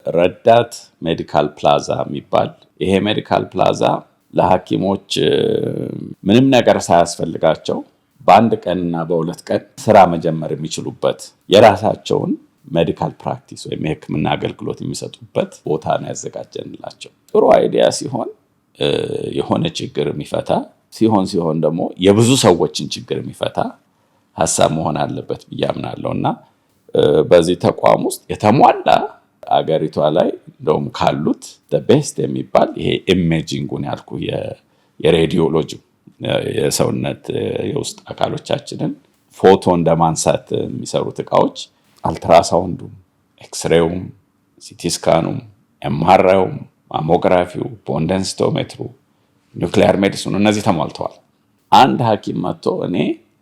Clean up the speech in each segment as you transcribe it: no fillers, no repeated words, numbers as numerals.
ረዳት ሜዲካል ፕላዛ የሚባል ይሄ ሜዲካል ፕላዛ ለሐኪሞች ምንም ነገር ሳያስፈልጋቸው በአንድ ቀንና በሁለት ቀን ስራ መጀመር የሚችሉበት የራሳቸውን ሜዲካል ፕራክቲስ ወይም የሕክምና አገልግሎት የሚሰጡበት ቦታ ነው ያዘጋጀንላቸው። ጥሩ አይዲያ ሲሆን የሆነ ችግር የሚፈታ ሲሆን ደግሞ የብዙ ሰዎችን ችግር የሚፈታ ሐሳብ መሆን አለበት ብዬ አምናለሁ እና በዚህ ተቋም ውስጥ የተሟላ አገሪቷ ላይ እንደውም ካሉት ቤስት የሚባል ይሄ ኢሜጂንጉን ያልኩ የሬዲዮሎጂ የሰውነት የውስጥ አካሎቻችንን ፎቶ እንደማንሳት የሚሰሩት እቃዎች አልትራሳውንዱም፣ ኤክስሬውም፣ ሲቲስካኑም፣ ኤምአርአይውም፣ ማሞግራፊው፣ ቦንደንስቶሜትሩ፣ ኒውክሊየር ሜዲሲኑ እነዚህ ተሟልተዋል። አንድ ሐኪም መጥቶ እኔ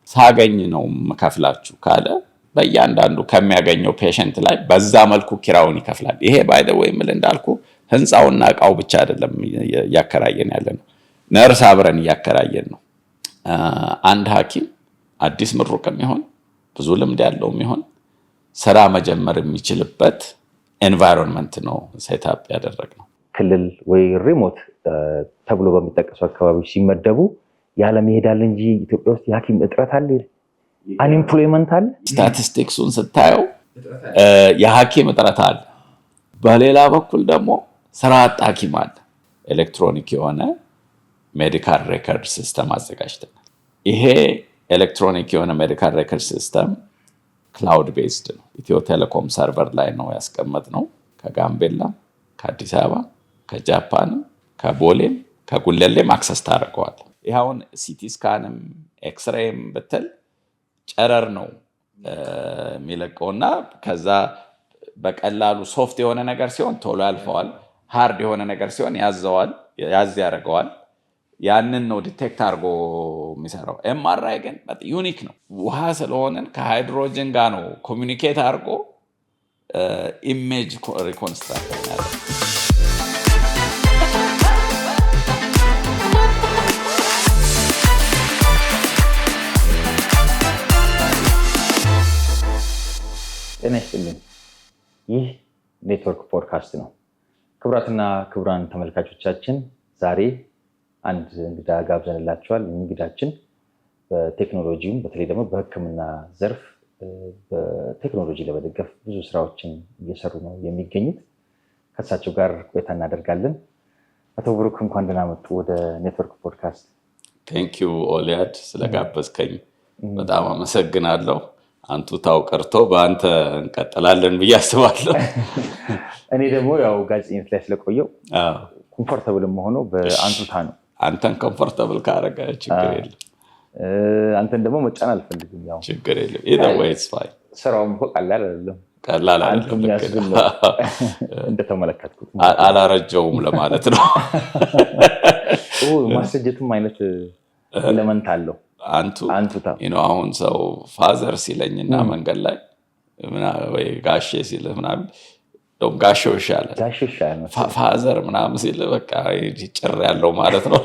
ሳገኝ ነው መከፍላችሁ ካለ በእያንዳንዱ ከሚያገኘው ፔሸንት ላይ በዛ መልኩ ኪራውን ይከፍላል። ይሄ ባይ ዘ ዌይ ምን እንዳልኩ ህንፃውና እቃው ብቻ አይደለም እያከራየን ያለ ነው፣ ነርስ አብረን እያከራየን ነው። አንድ ሐኪም አዲስ ምሩቅም ይሆን ብዙ ልምድ ያለውም ይሆን ስራ መጀመር የሚችልበት ኤንቫይሮንመንት ነው ሴታፕ ያደረግነው። ክልል ወይ ሪሞት ተብሎ በሚጠቀሱ አካባቢዎች ሲመደቡ ያለመሄዳል እንጂ ኢትዮጵያ ውስጥ የሐኪም እጥረት አለ፣ አንኤምፕሎይመንት አለ። ስታቲስቲክሱን ስታየው የሐኪም እጥረት አለ። በሌላ በኩል ደግሞ ስራ አጥ ሐኪም አለ። ኤሌክትሮኒክ የሆነ ሜዲካል ሬከርድ ሲስተም አዘጋጅተናል። ይሄ ኤሌክትሮኒክ የሆነ ሜዲካል ሬከርድ ሲስተም ክላውድ ቤዝድ ነው። ኢትዮ ቴሌኮም ሰርቨር ላይ ነው ያስቀመጥነው። ከጋምቤላ፣ ከአዲስ አበባ፣ ከጃፓንም፣ ከቦሌም፣ ከጉለሌም አክሰስ ታደርገዋል። ይኸውን ሲቲ ስካንም ኤክስሬይም ብትል ጨረር ነው የሚለቀውና ከዛ በቀላሉ ሶፍት የሆነ ነገር ሲሆን ቶሎ ያልፈዋል፣ ሃርድ የሆነ ነገር ሲሆን ያዝ ያደርገዋል። ያንን ነው ዲቴክት አድርጎ የሚሰራው። ኤምአርአይ ግን ዩኒክ ነው። ውሃ ስለሆነን ከሃይድሮጅን ጋር ነው ኮሚኒኬት አድርጎ ኢሜጅ ሪኮንስትራክት ያደርጋል። ጤና ይስጥልኝ። ይህ ኔትወርክ ፖድካስት ነው። ክቡራትና ክቡራን ተመልካቾቻችን ዛሬ አንድ እንግዳ ጋብዘንላችኋል። እንግዳችን በቴክኖሎጂውም በተለይ ደግሞ በሕክምና ዘርፍ በቴክኖሎጂ ለመደገፍ ብዙ ስራዎችን እየሰሩ ነው የሚገኙት። ከእሳቸው ጋር ቆይታ እናደርጋለን። አቶ ብሩክ እንኳን ደህና መጡ ወደ ኔትወርክ ፖድካስት። ቴንኪዩ ኦሊያድ ስለጋበዝከኝ በጣም አመሰግናለሁ። አንቱ ታው ቀርቶ በአንተ እንቀጥላለን ብዬ አስባለሁ። እኔ ደግሞ ያው ጋዜጠኝነት ላይ ስለቆየው ኮምፎርታብል መሆነው በአንቱታ ነው። አንተን ኮምፎርታብል ካረጋ ችግር የለም። አንተን ደግሞ መጫን አልፈልግም። ያው ችግር የለም። either way it's fine። ስራውም ቀላል አይደለም። ቀላል አይደለም። እንደተመለከትኩት አላረጀውም ለማለት ነው። ማስጀትም አይነት ኤሌመንት አለው። አንቱታ አሁን ሰው ፋዘር ሲለኝና መንገድ ላይ ወይ ጋሼ ሲልህ ምናምን ጋሼው ይሻላል። ፋዘር ምናምን ሲልህ በቃ ጭር ያለው ማለት ነው።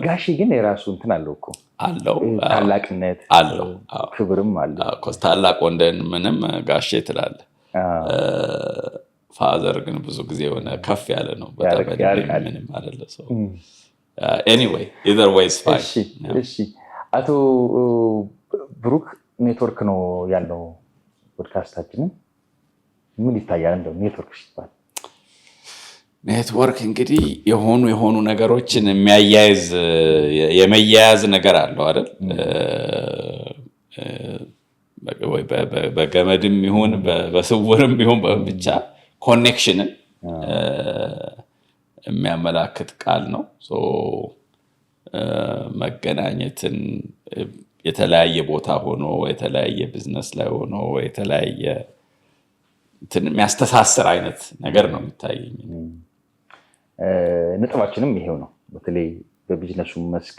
ጋሼ ግን የራሱ እንትን አለው እኮ አለው፣ ታላቅነት አለው፣ ክብርም አለው። ታላቅ ወንድን ምንም ጋሼ ትላለህ። ፋዘር ግን ብዙ ጊዜ የሆነ ከፍ ያለ ነው። በጣም ምንም አይደለ ሰው anyway either way is fine። እሺ አቶ ብሩክ ኔትወርክ ነው ያለው ፖድካስታችን ምን ይታያል? እንደው ኔትወርክ ሲባል ኔትወርክ እንግዲህ የሆኑ ነገሮችን የሚያያይዝ የመያያዝ ነገር አለው አይደል? ወይ በገመድም ይሁን በስውርም ይሁን ብቻ ኮኔክሽንን የሚያመላክት ቃል ነው። መገናኘትን የተለያየ ቦታ ሆኖ የተለያየ ቢዝነስ ላይ ሆኖ የተለያየ የሚያስተሳስር አይነት ነገር ነው የሚታየኝ። ነጥባችንም ይሄው ነው። በተለይ በቢዝነሱ መስክ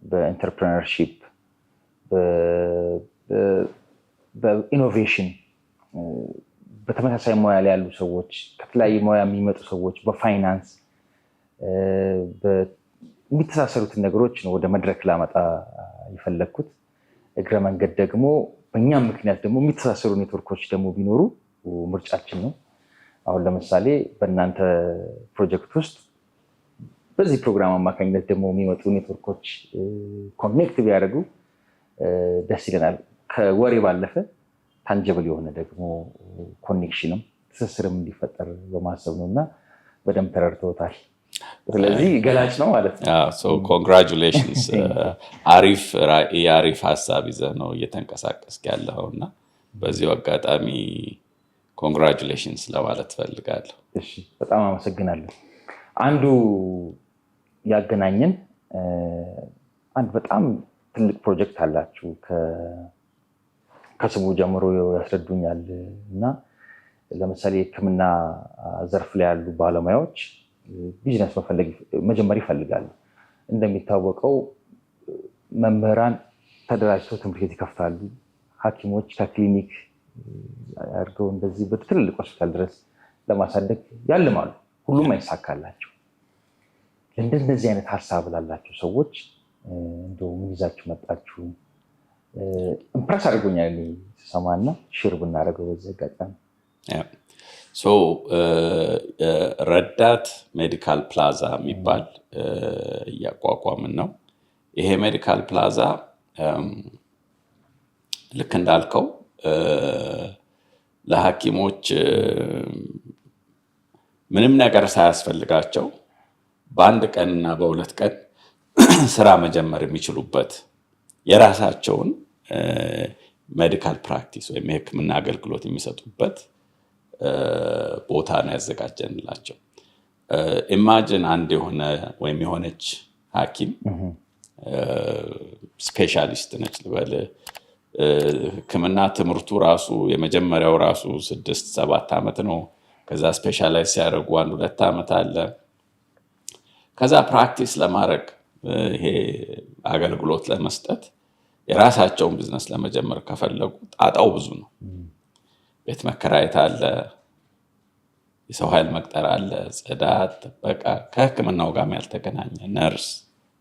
በኢንተርፕረነርሺፕ በኢኖቬሽን በተመሳሳይ ሙያ ላይ ያሉ ሰዎች ከተለያየ ሙያ የሚመጡ ሰዎች በፋይናንስ የሚተሳሰሩትን ነገሮች ነው ወደ መድረክ ላመጣ የፈለግኩት። እግረ መንገድ ደግሞ በእኛም ምክንያት ደግሞ የሚተሳሰሩ ኔትወርኮች ደግሞ ቢኖሩ ምርጫችን ነው። አሁን ለምሳሌ በእናንተ ፕሮጀክት ውስጥ በዚህ ፕሮግራም አማካኝነት ደግሞ የሚመጡ ኔትወርኮች ኮኔክት ቢያደርጉ ደስ ይለናል። ከወሬ ባለፈ ታንጀብል የሆነ ደግሞ ኮኔክሽንም ትስስርም እንዲፈጠር በማሰብ ነው እና በደንብ ተረድተውታል። ስለዚህ ገላጭ ነው ማለት ነው። ኮንግራቹሌሽንስ። አሪፍ ሀሳብ ይዘህ ነው እየተንቀሳቀስክ ያለው እና በዚሁ አጋጣሚ ኮንግራቹሌሽንስ ለማለት ፈልጋለሁ። እሺ፣ በጣም አመሰግናለሁ። አንዱ ያገናኘን አንድ በጣም ትልቅ ፕሮጀክት አላችሁ፣ ከስሙ ጀምሮ ያስረዱኛል እና ለምሳሌ የሕክምና ዘርፍ ላይ ያሉ ባለሙያዎች ቢዝነስ መጀመር ይፈልጋሉ። እንደሚታወቀው መምህራን ተደራጅተው ትምህርት ቤት ይከፍታሉ። ሐኪሞች ከክሊኒክ አድርገው እንደዚህ በትልልቅ ሆስፒታል ድረስ ለማሳደግ ያልማሉ። ሁሉም አይሳካላቸው። እንደዚህ አይነት ሀሳብ ላላቸው ሰዎች እንደው ምን ይዛችሁ መጣችሁ? ኢምፕረስ አድርጎኛል ስሰማና ሼር ብናደርገው በዚህ አጋጣሚ። ረዳት ሜዲካል ፕላዛ የሚባል እያቋቋምን ነው። ይሄ ሜዲካል ፕላዛ ልክ እንዳልከው ለሐኪሞች ምንም ነገር ሳያስፈልጋቸው በአንድ ቀንና በሁለት ቀን ስራ መጀመር የሚችሉበት የራሳቸውን ሜዲካል ፕራክቲስ ወይም የሕክምና አገልግሎት የሚሰጡበት ቦታ ነው ያዘጋጀንላቸው። ኢማጂን አንድ የሆነ ወይም የሆነች ሐኪም ስፔሻሊስት ነች ልበል። ሕክምና ትምህርቱ ራሱ የመጀመሪያው ራሱ 6-7 ዓመት ነው። ከዛ ስፔሻላይዝ ሲያደርጉ 1-2 ዓመት አለ። ከዛ ፕራክቲስ ለማድረግ ይሄ አገልግሎት ለመስጠት የራሳቸውን ቢዝነስ ለመጀመር ከፈለጉ ጣጣው ብዙ ነው። ቤት መከራየት አለ፣ የሰው ኃይል መቅጠር አለ፣ ጽዳት፣ ጥበቃ፣ ከሕክምናው ጋር ያልተገናኘ ነርስ፣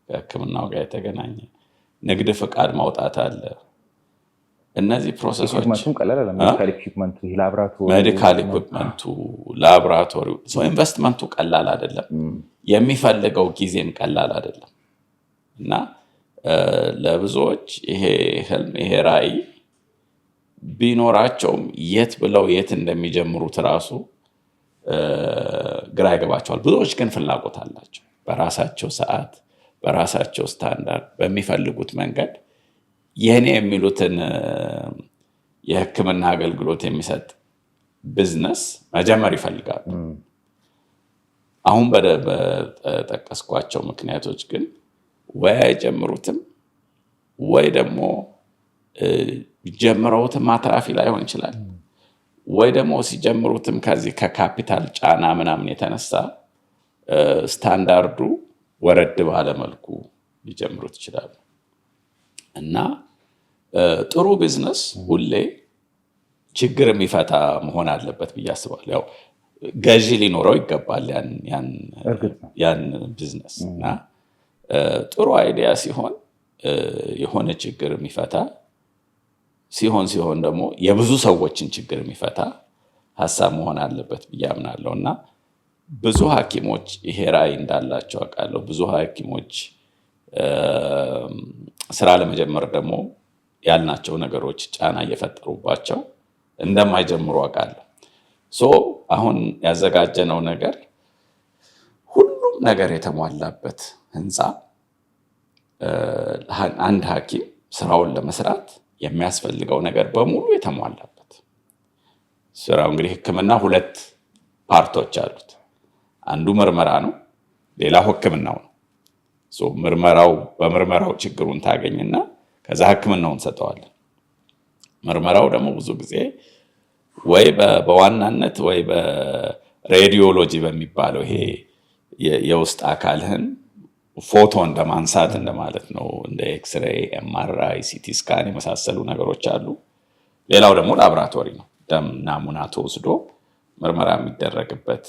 ከሕክምናው ጋር የተገናኘ ንግድ ፍቃድ ማውጣት አለ። እነዚህ ፕሮሰሶች ሜዲካል ኢኩፕመንቱ፣ ላቦራቶሪው፣ ኢንቨስትመንቱ ቀላል አይደለም። የሚፈልገው ጊዜም ቀላል አይደለም እና ለብዙዎች ይሄ ህልም ይሄ ራዕይ ቢኖራቸውም የት ብለው የት እንደሚጀምሩት ራሱ ግራ ይገባቸዋል። ብዙዎች ግን ፍላጎት አላቸው። በራሳቸው ሰዓት፣ በራሳቸው ስታንዳርድ፣ በሚፈልጉት መንገድ የኔ የሚሉትን የሕክምና አገልግሎት የሚሰጥ ቢዝነስ መጀመር ይፈልጋሉ። አሁን በጠቀስኳቸው ምክንያቶች ግን ወይ አይጀምሩትም ወይ ደግሞ ጀምረውትም አትራፊ ላይሆን ይችላል፣ ወይ ደግሞ ሲጀምሩትም ከዚህ ከካፒታል ጫና ምናምን የተነሳ ስታንዳርዱ ወረድ ባለ መልኩ ሊጀምሩት ይችላሉ። እና ጥሩ ቢዝነስ ሁሌ ችግር የሚፈታ መሆን አለበት ብዬ አስባለሁ። ያው ገዢ ሊኖረው ይገባል ያን ቢዝነስ እና ጥሩ አይዲያ ሲሆን የሆነ ችግር የሚፈታ ሲሆን ደግሞ የብዙ ሰዎችን ችግር የሚፈታ ሀሳብ መሆን አለበት ብዬ አምናለሁ። እና ብዙ ሐኪሞች ይሄ ራዕይ እንዳላቸው አውቃለሁ። ብዙ ሐኪሞች ስራ ለመጀመር ደግሞ ያልናቸው ነገሮች ጫና እየፈጠሩባቸው እንደማይጀምሩ አውቃለሁ። አሁን ያዘጋጀነው ነገር ሁሉም ነገር የተሟላበት ህንፃ፣ አንድ ሐኪም ስራውን ለመስራት የሚያስፈልገው ነገር በሙሉ የተሟላበት ስራው። እንግዲህ ሕክምና 2 ፓርቶች አሉት። አንዱ ምርመራ ነው፣ ሌላው ሕክምናው ነው። በምርመራው ችግሩን ታገኝና ከዛ ሕክምናውን ሰጠዋለን። ምርመራው ደግሞ ብዙ ጊዜ ወይ በዋናነት ወይ በሬዲዮሎጂ በሚባለው ይሄ የውስጥ አካልህን ፎቶ እንደማንሳት እንደማለት ነው። እንደ ኤክስሬይ፣ ኤምአርአይ፣ ሲቲ ስካን የመሳሰሉ ነገሮች አሉ። ሌላው ደግሞ ላቦራቶሪ ነው። ደም ናሙና ተወስዶ ምርመራ የሚደረግበት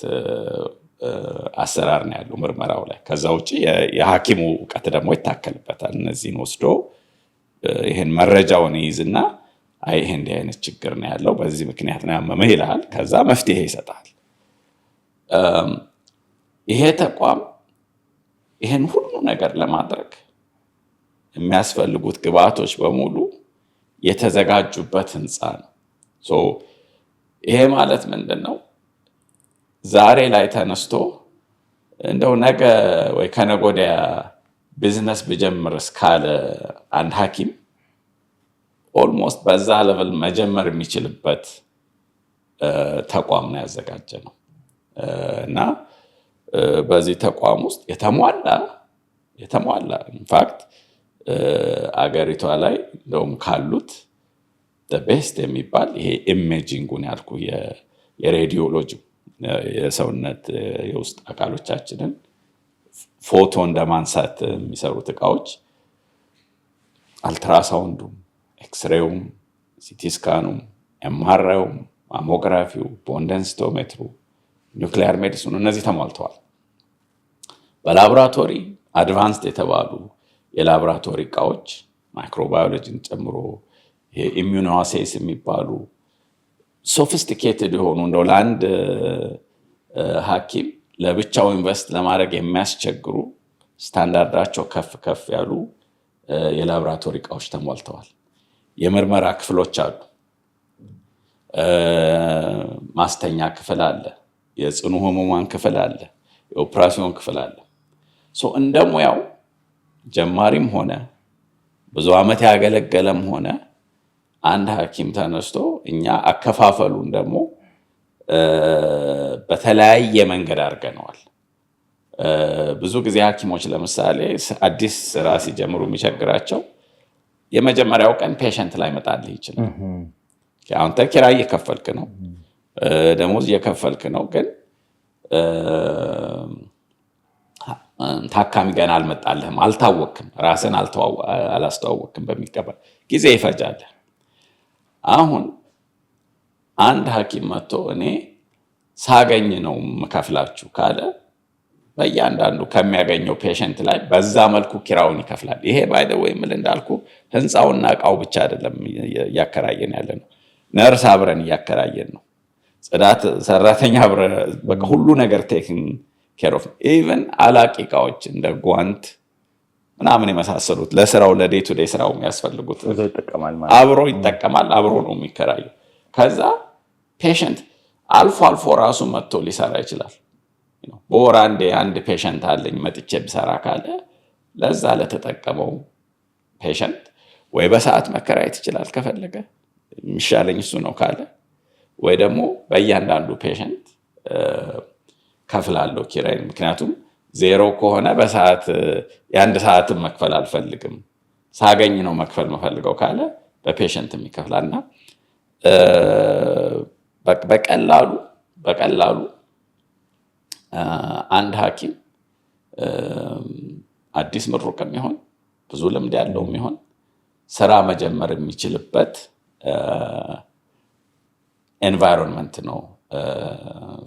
አሰራር ነው ያለው ምርመራው ላይ። ከዛ ውጭ የሐኪሙ እውቀት ደግሞ ይታከልበታል። እነዚህን ወስዶ ይሄን መረጃውን ይይዝና ይሄ እንዲህ አይነት ችግር ነው ያለው፣ በዚህ ምክንያት ነው ያመመህ ይልሃል። ከዛ መፍትሄ ይሰጣል። ይሄ ተቋም ይሄን ሁሉ ነገር ለማድረግ የሚያስፈልጉት ግብአቶች በሙሉ የተዘጋጁበት ህንፃ ነው። ይሄ ማለት ምንድን ነው? ዛሬ ላይ ተነስቶ እንደው ነገ ወይ ከነገ ወዲያ ቢዝነስ ብጀምር እስካለ አንድ ሐኪም ኦልሞስት በዛ ሌቭል መጀመር የሚችልበት ተቋም ነው ያዘጋጀ ነው እና በዚህ ተቋም ውስጥ የተሟላ ኢንፋክት አገሪቷ ላይ እንደውም ካሉት ቤስት የሚባል ይሄ ኢሜጂንጉን ያልኩ የሬዲዮሎጂ የሰውነት የውስጥ አካሎቻችንን ፎቶ እንደማንሳት የሚሰሩት እቃዎች አልትራሳውንዱም፣ ኤክስሬውም፣ ሲቲስካኑም፣ ኤምአርአይውም፣ ማሞግራፊው፣ ቦንደንስቶሜትሩ፣ ኒውክሊያር ሜዲሲኑ እነዚህ ተሟልተዋል። በላቦራቶሪ አድቫንስድ የተባሉ የላቦራቶሪ እቃዎች ማይክሮባዮሎጂን ጨምሮ ኢሚዩኖአሴስ የሚባሉ ሶፊስቲኬትድ የሆኑ እንደው ለአንድ ሐኪም ለብቻው ኢንቨስት ለማድረግ የሚያስቸግሩ ስታንዳርዳቸው ከፍ ከፍ ያሉ የላቦራቶሪ እቃዎች ተሟልተዋል። የምርመራ ክፍሎች አሉ። ማስተኛ ክፍል አለ። የጽኑ ህሙማን ክፍል አለ። የኦፕራሲዮን ክፍል አለ። እንደ ሙያው ጀማሪም ሆነ ብዙ ዓመት ያገለገለም ሆነ አንድ ሐኪም ተነስቶ እኛ አከፋፈሉን ደግሞ በተለያየ መንገድ አድርገነዋል። ብዙ ጊዜ ሐኪሞች ለምሳሌ አዲስ ስራ ሲጀምሩ የሚቸግራቸው የመጀመሪያው ቀን ፔሸንት ላይ መጣልህ ይችላል። አሁን ኪራይ እየከፈልክ ነው፣ ደሞዝ እየከፈልክ ነው፣ ግን ታካሚ ገና አልመጣልህም፣ አልታወክም፣ ራስን አላስተዋወክም በሚገባ ጊዜ ይፈጃል። አሁን አንድ ሐኪም መጥቶ እኔ ሳገኝ ነው መከፍላችሁ ካለ በእያንዳንዱ ከሚያገኘው ፔሸንት ላይ በዛ መልኩ ኪራውን ይከፍላል። ይሄ ባይደ ወይ ምል እንዳልኩ ህንፃውና እቃው ብቻ አይደለም እያከራየን ያለ ነው። ነርስ አብረን እያከራየን ነው። ጽዳት ሰራተኛ አብረን በቃ ሁሉ ነገር ቴክን ኬር ኦፍ ኢቨን አላቂ እቃዎች እንደ ጓንት ምናምን የመሳሰሉት ለስራው ለዴይ ቱ ዴይ ስራው የሚያስፈልጉት አብሮ ይጠቀማል። አብሮ ነው የሚከራየው። ከዛ ፔሸንት አልፎ አልፎ ራሱ መጥቶ ሊሰራ ይችላል። በወር አንድ ፔሸንት አለኝ መጥቼ ብሰራ ካለ ለዛ ለተጠቀመው ፔሸንት ወይ በሰዓት መከራየት ይችላል ከፈለገ፣ የሚሻለኝ እሱ ነው ካለ፣ ወይ ደግሞ በእያንዳንዱ ፔሸንት ከፍላለሁ ኪራይ። ምክንያቱም ዜሮ ከሆነ በሰዓት የአንድ ሰዓትን መክፈል አልፈልግም፣ ሳገኝ ነው መክፈል መፈልገው ካለ በፔሸንትም ይከፍላልና በቀላሉ አንድ ሐኪም አዲስ ምሩቅም ይሆን ብዙ ልምድ ያለውም ይሆን ስራ መጀመር የሚችልበት ኤንቫይሮንመንት ነው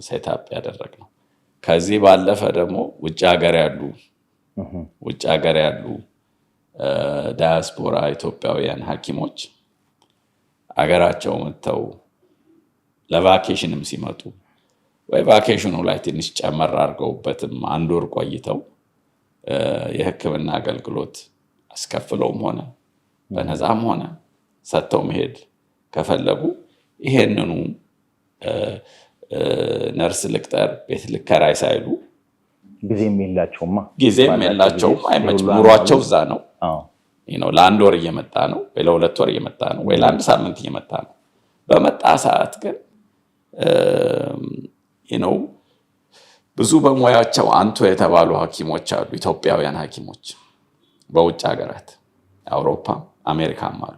ሴታፕ ያደረግነው። ከዚህ ባለፈ ደግሞ ውጭ ሀገር ያሉ ዳያስፖራ ኢትዮጵያውያን ሐኪሞች አገራቸው መጥተው ለቫኬሽንም ሲመጡ ወይ ቫኬሽኑ ላይ ትንሽ ጨመር አድርገውበትም አንድ ወር ቆይተው የሕክምና አገልግሎት አስከፍለውም ሆነ በነፃም ሆነ ሰጥተው መሄድ ከፈለጉ ይሄንኑ ነርስ ልቅጠር ቤት ልከራይ ሳይሉ ጊዜም የላቸውም፣ አይመችም። ኑሯቸው እዛ ነው። ለአንድ ወር እየመጣ ነው ወይ ለሁለት ወር እየመጣ ነው ወይ ለአንድ ሳምንት እየመጣ ነው። በመጣ ሰዓት ግን ብዙ በሙያቸው አንቱ የተባሉ ሐኪሞች አሉ፣ ኢትዮጵያውያን ሐኪሞች በውጭ ሀገራት አውሮፓ አሜሪካም አሉ።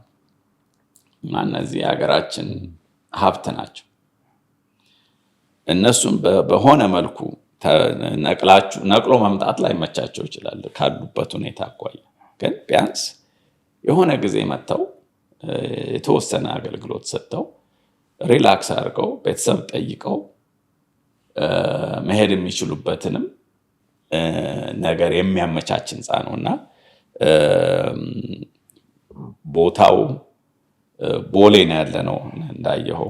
እና እነዚህ ሀገራችን ሀብት ናቸው። እነሱም በሆነ መልኩ ነቅሎ መምጣት ላይ መቻቸው ይችላል ካሉበት ሁኔታ አኳያ። ግን ቢያንስ የሆነ ጊዜ መጥተው የተወሰነ አገልግሎት ሰጥተው ሪላክስ አድርገው ቤተሰብ ጠይቀው መሄድ የሚችሉበትንም ነገር የሚያመቻች ህንፃ ነው እና ቦታው ቦሌ ነው ያለ ነው። እንዳየኸው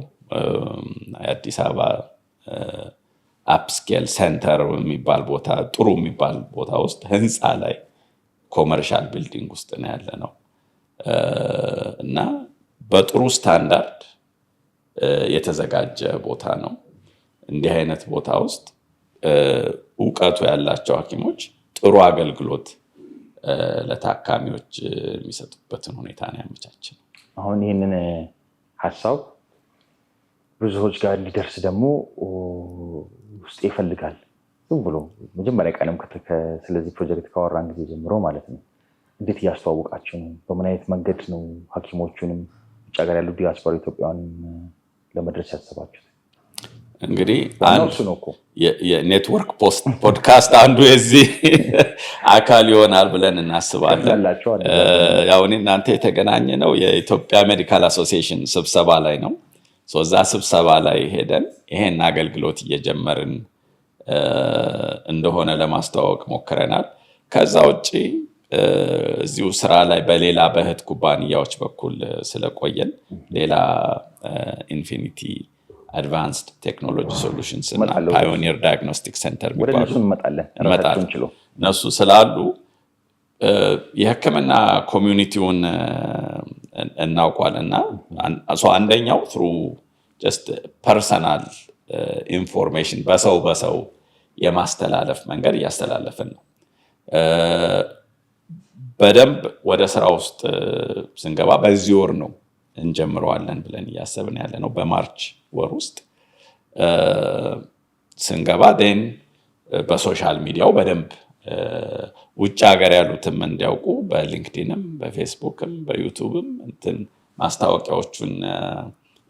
የአዲስ አበባ አፕስኬል ሴንተር የሚባል ቦታ ጥሩ የሚባል ቦታ ውስጥ ህንፃ ላይ ኮመርሻል ቢልዲንግ ውስጥ ነው ያለ ነው እና በጥሩ ስታንዳርድ የተዘጋጀ ቦታ ነው። እንዲህ አይነት ቦታ ውስጥ እውቀቱ ያላቸው ሐኪሞች ጥሩ አገልግሎት ለታካሚዎች የሚሰጡበትን ሁኔታ ነው ያመቻቸው። አሁን ይህንን ሀሳብ ብዙዎች ጋር ሊደርስ ደግሞ ውስጥ ይፈልጋል። ዝም ብሎ መጀመሪያ ቀንም ስለዚህ ፕሮጀክት ካወራን ጊዜ ጀምሮ ማለት ነው እንዴት እያስተዋወቃችሁ ነው? በምን አይነት መንገድ ነው ሐኪሞቹንም ውጭ ሀገር ያሉ ዲያስፖራ ኢትዮጵያውያንም ለመድረስ ያሰባችሁት? እንግዲህ የኔትወርክ ፖድካስት አንዱ የዚህ አካል ይሆናል ብለን እናስባለን። ያው እናንተ የተገናኘ ነው የኢትዮጵያ ሜዲካል አሶሲዬሽን ስብሰባ ላይ ነው። እዛ ስብሰባ ላይ ሄደን ይሄን አገልግሎት እየጀመርን እንደሆነ ለማስተዋወቅ ሞክረናል። ከዛ ውጭ እዚሁ ስራ ላይ በሌላ በእህት ኩባንያዎች በኩል ስለቆየን ሌላ ኢንፊኒቲ አድቫንስድ ቴክኖሎጂ ሶሉሽንስ እና ፓዮኒር ዳያግኖስቲክ ሴንተር እነሱ ስላሉ የሕክምና ኮሚዩኒቲውን እናውቋልና አንደኛው ትሩ ጀስት ፐርሰናል ኢንፎርሜሽን በሰው የማስተላለፍ መንገድ እያስተላለፍን ነው። በደንብ ወደ ስራ ውስጥ ስንገባ በዚህ ወር ነው እንጀምረዋለን ብለን እያሰብን ያለ ነው። በማርች ወር ውስጥ ስንገባ ዴን በሶሻል ሚዲያው በደንብ ውጭ ሀገር ያሉትም እንዲያውቁ በሊንክዲንም በፌስቡክም በዩቱብም ማስታወቂያዎቹን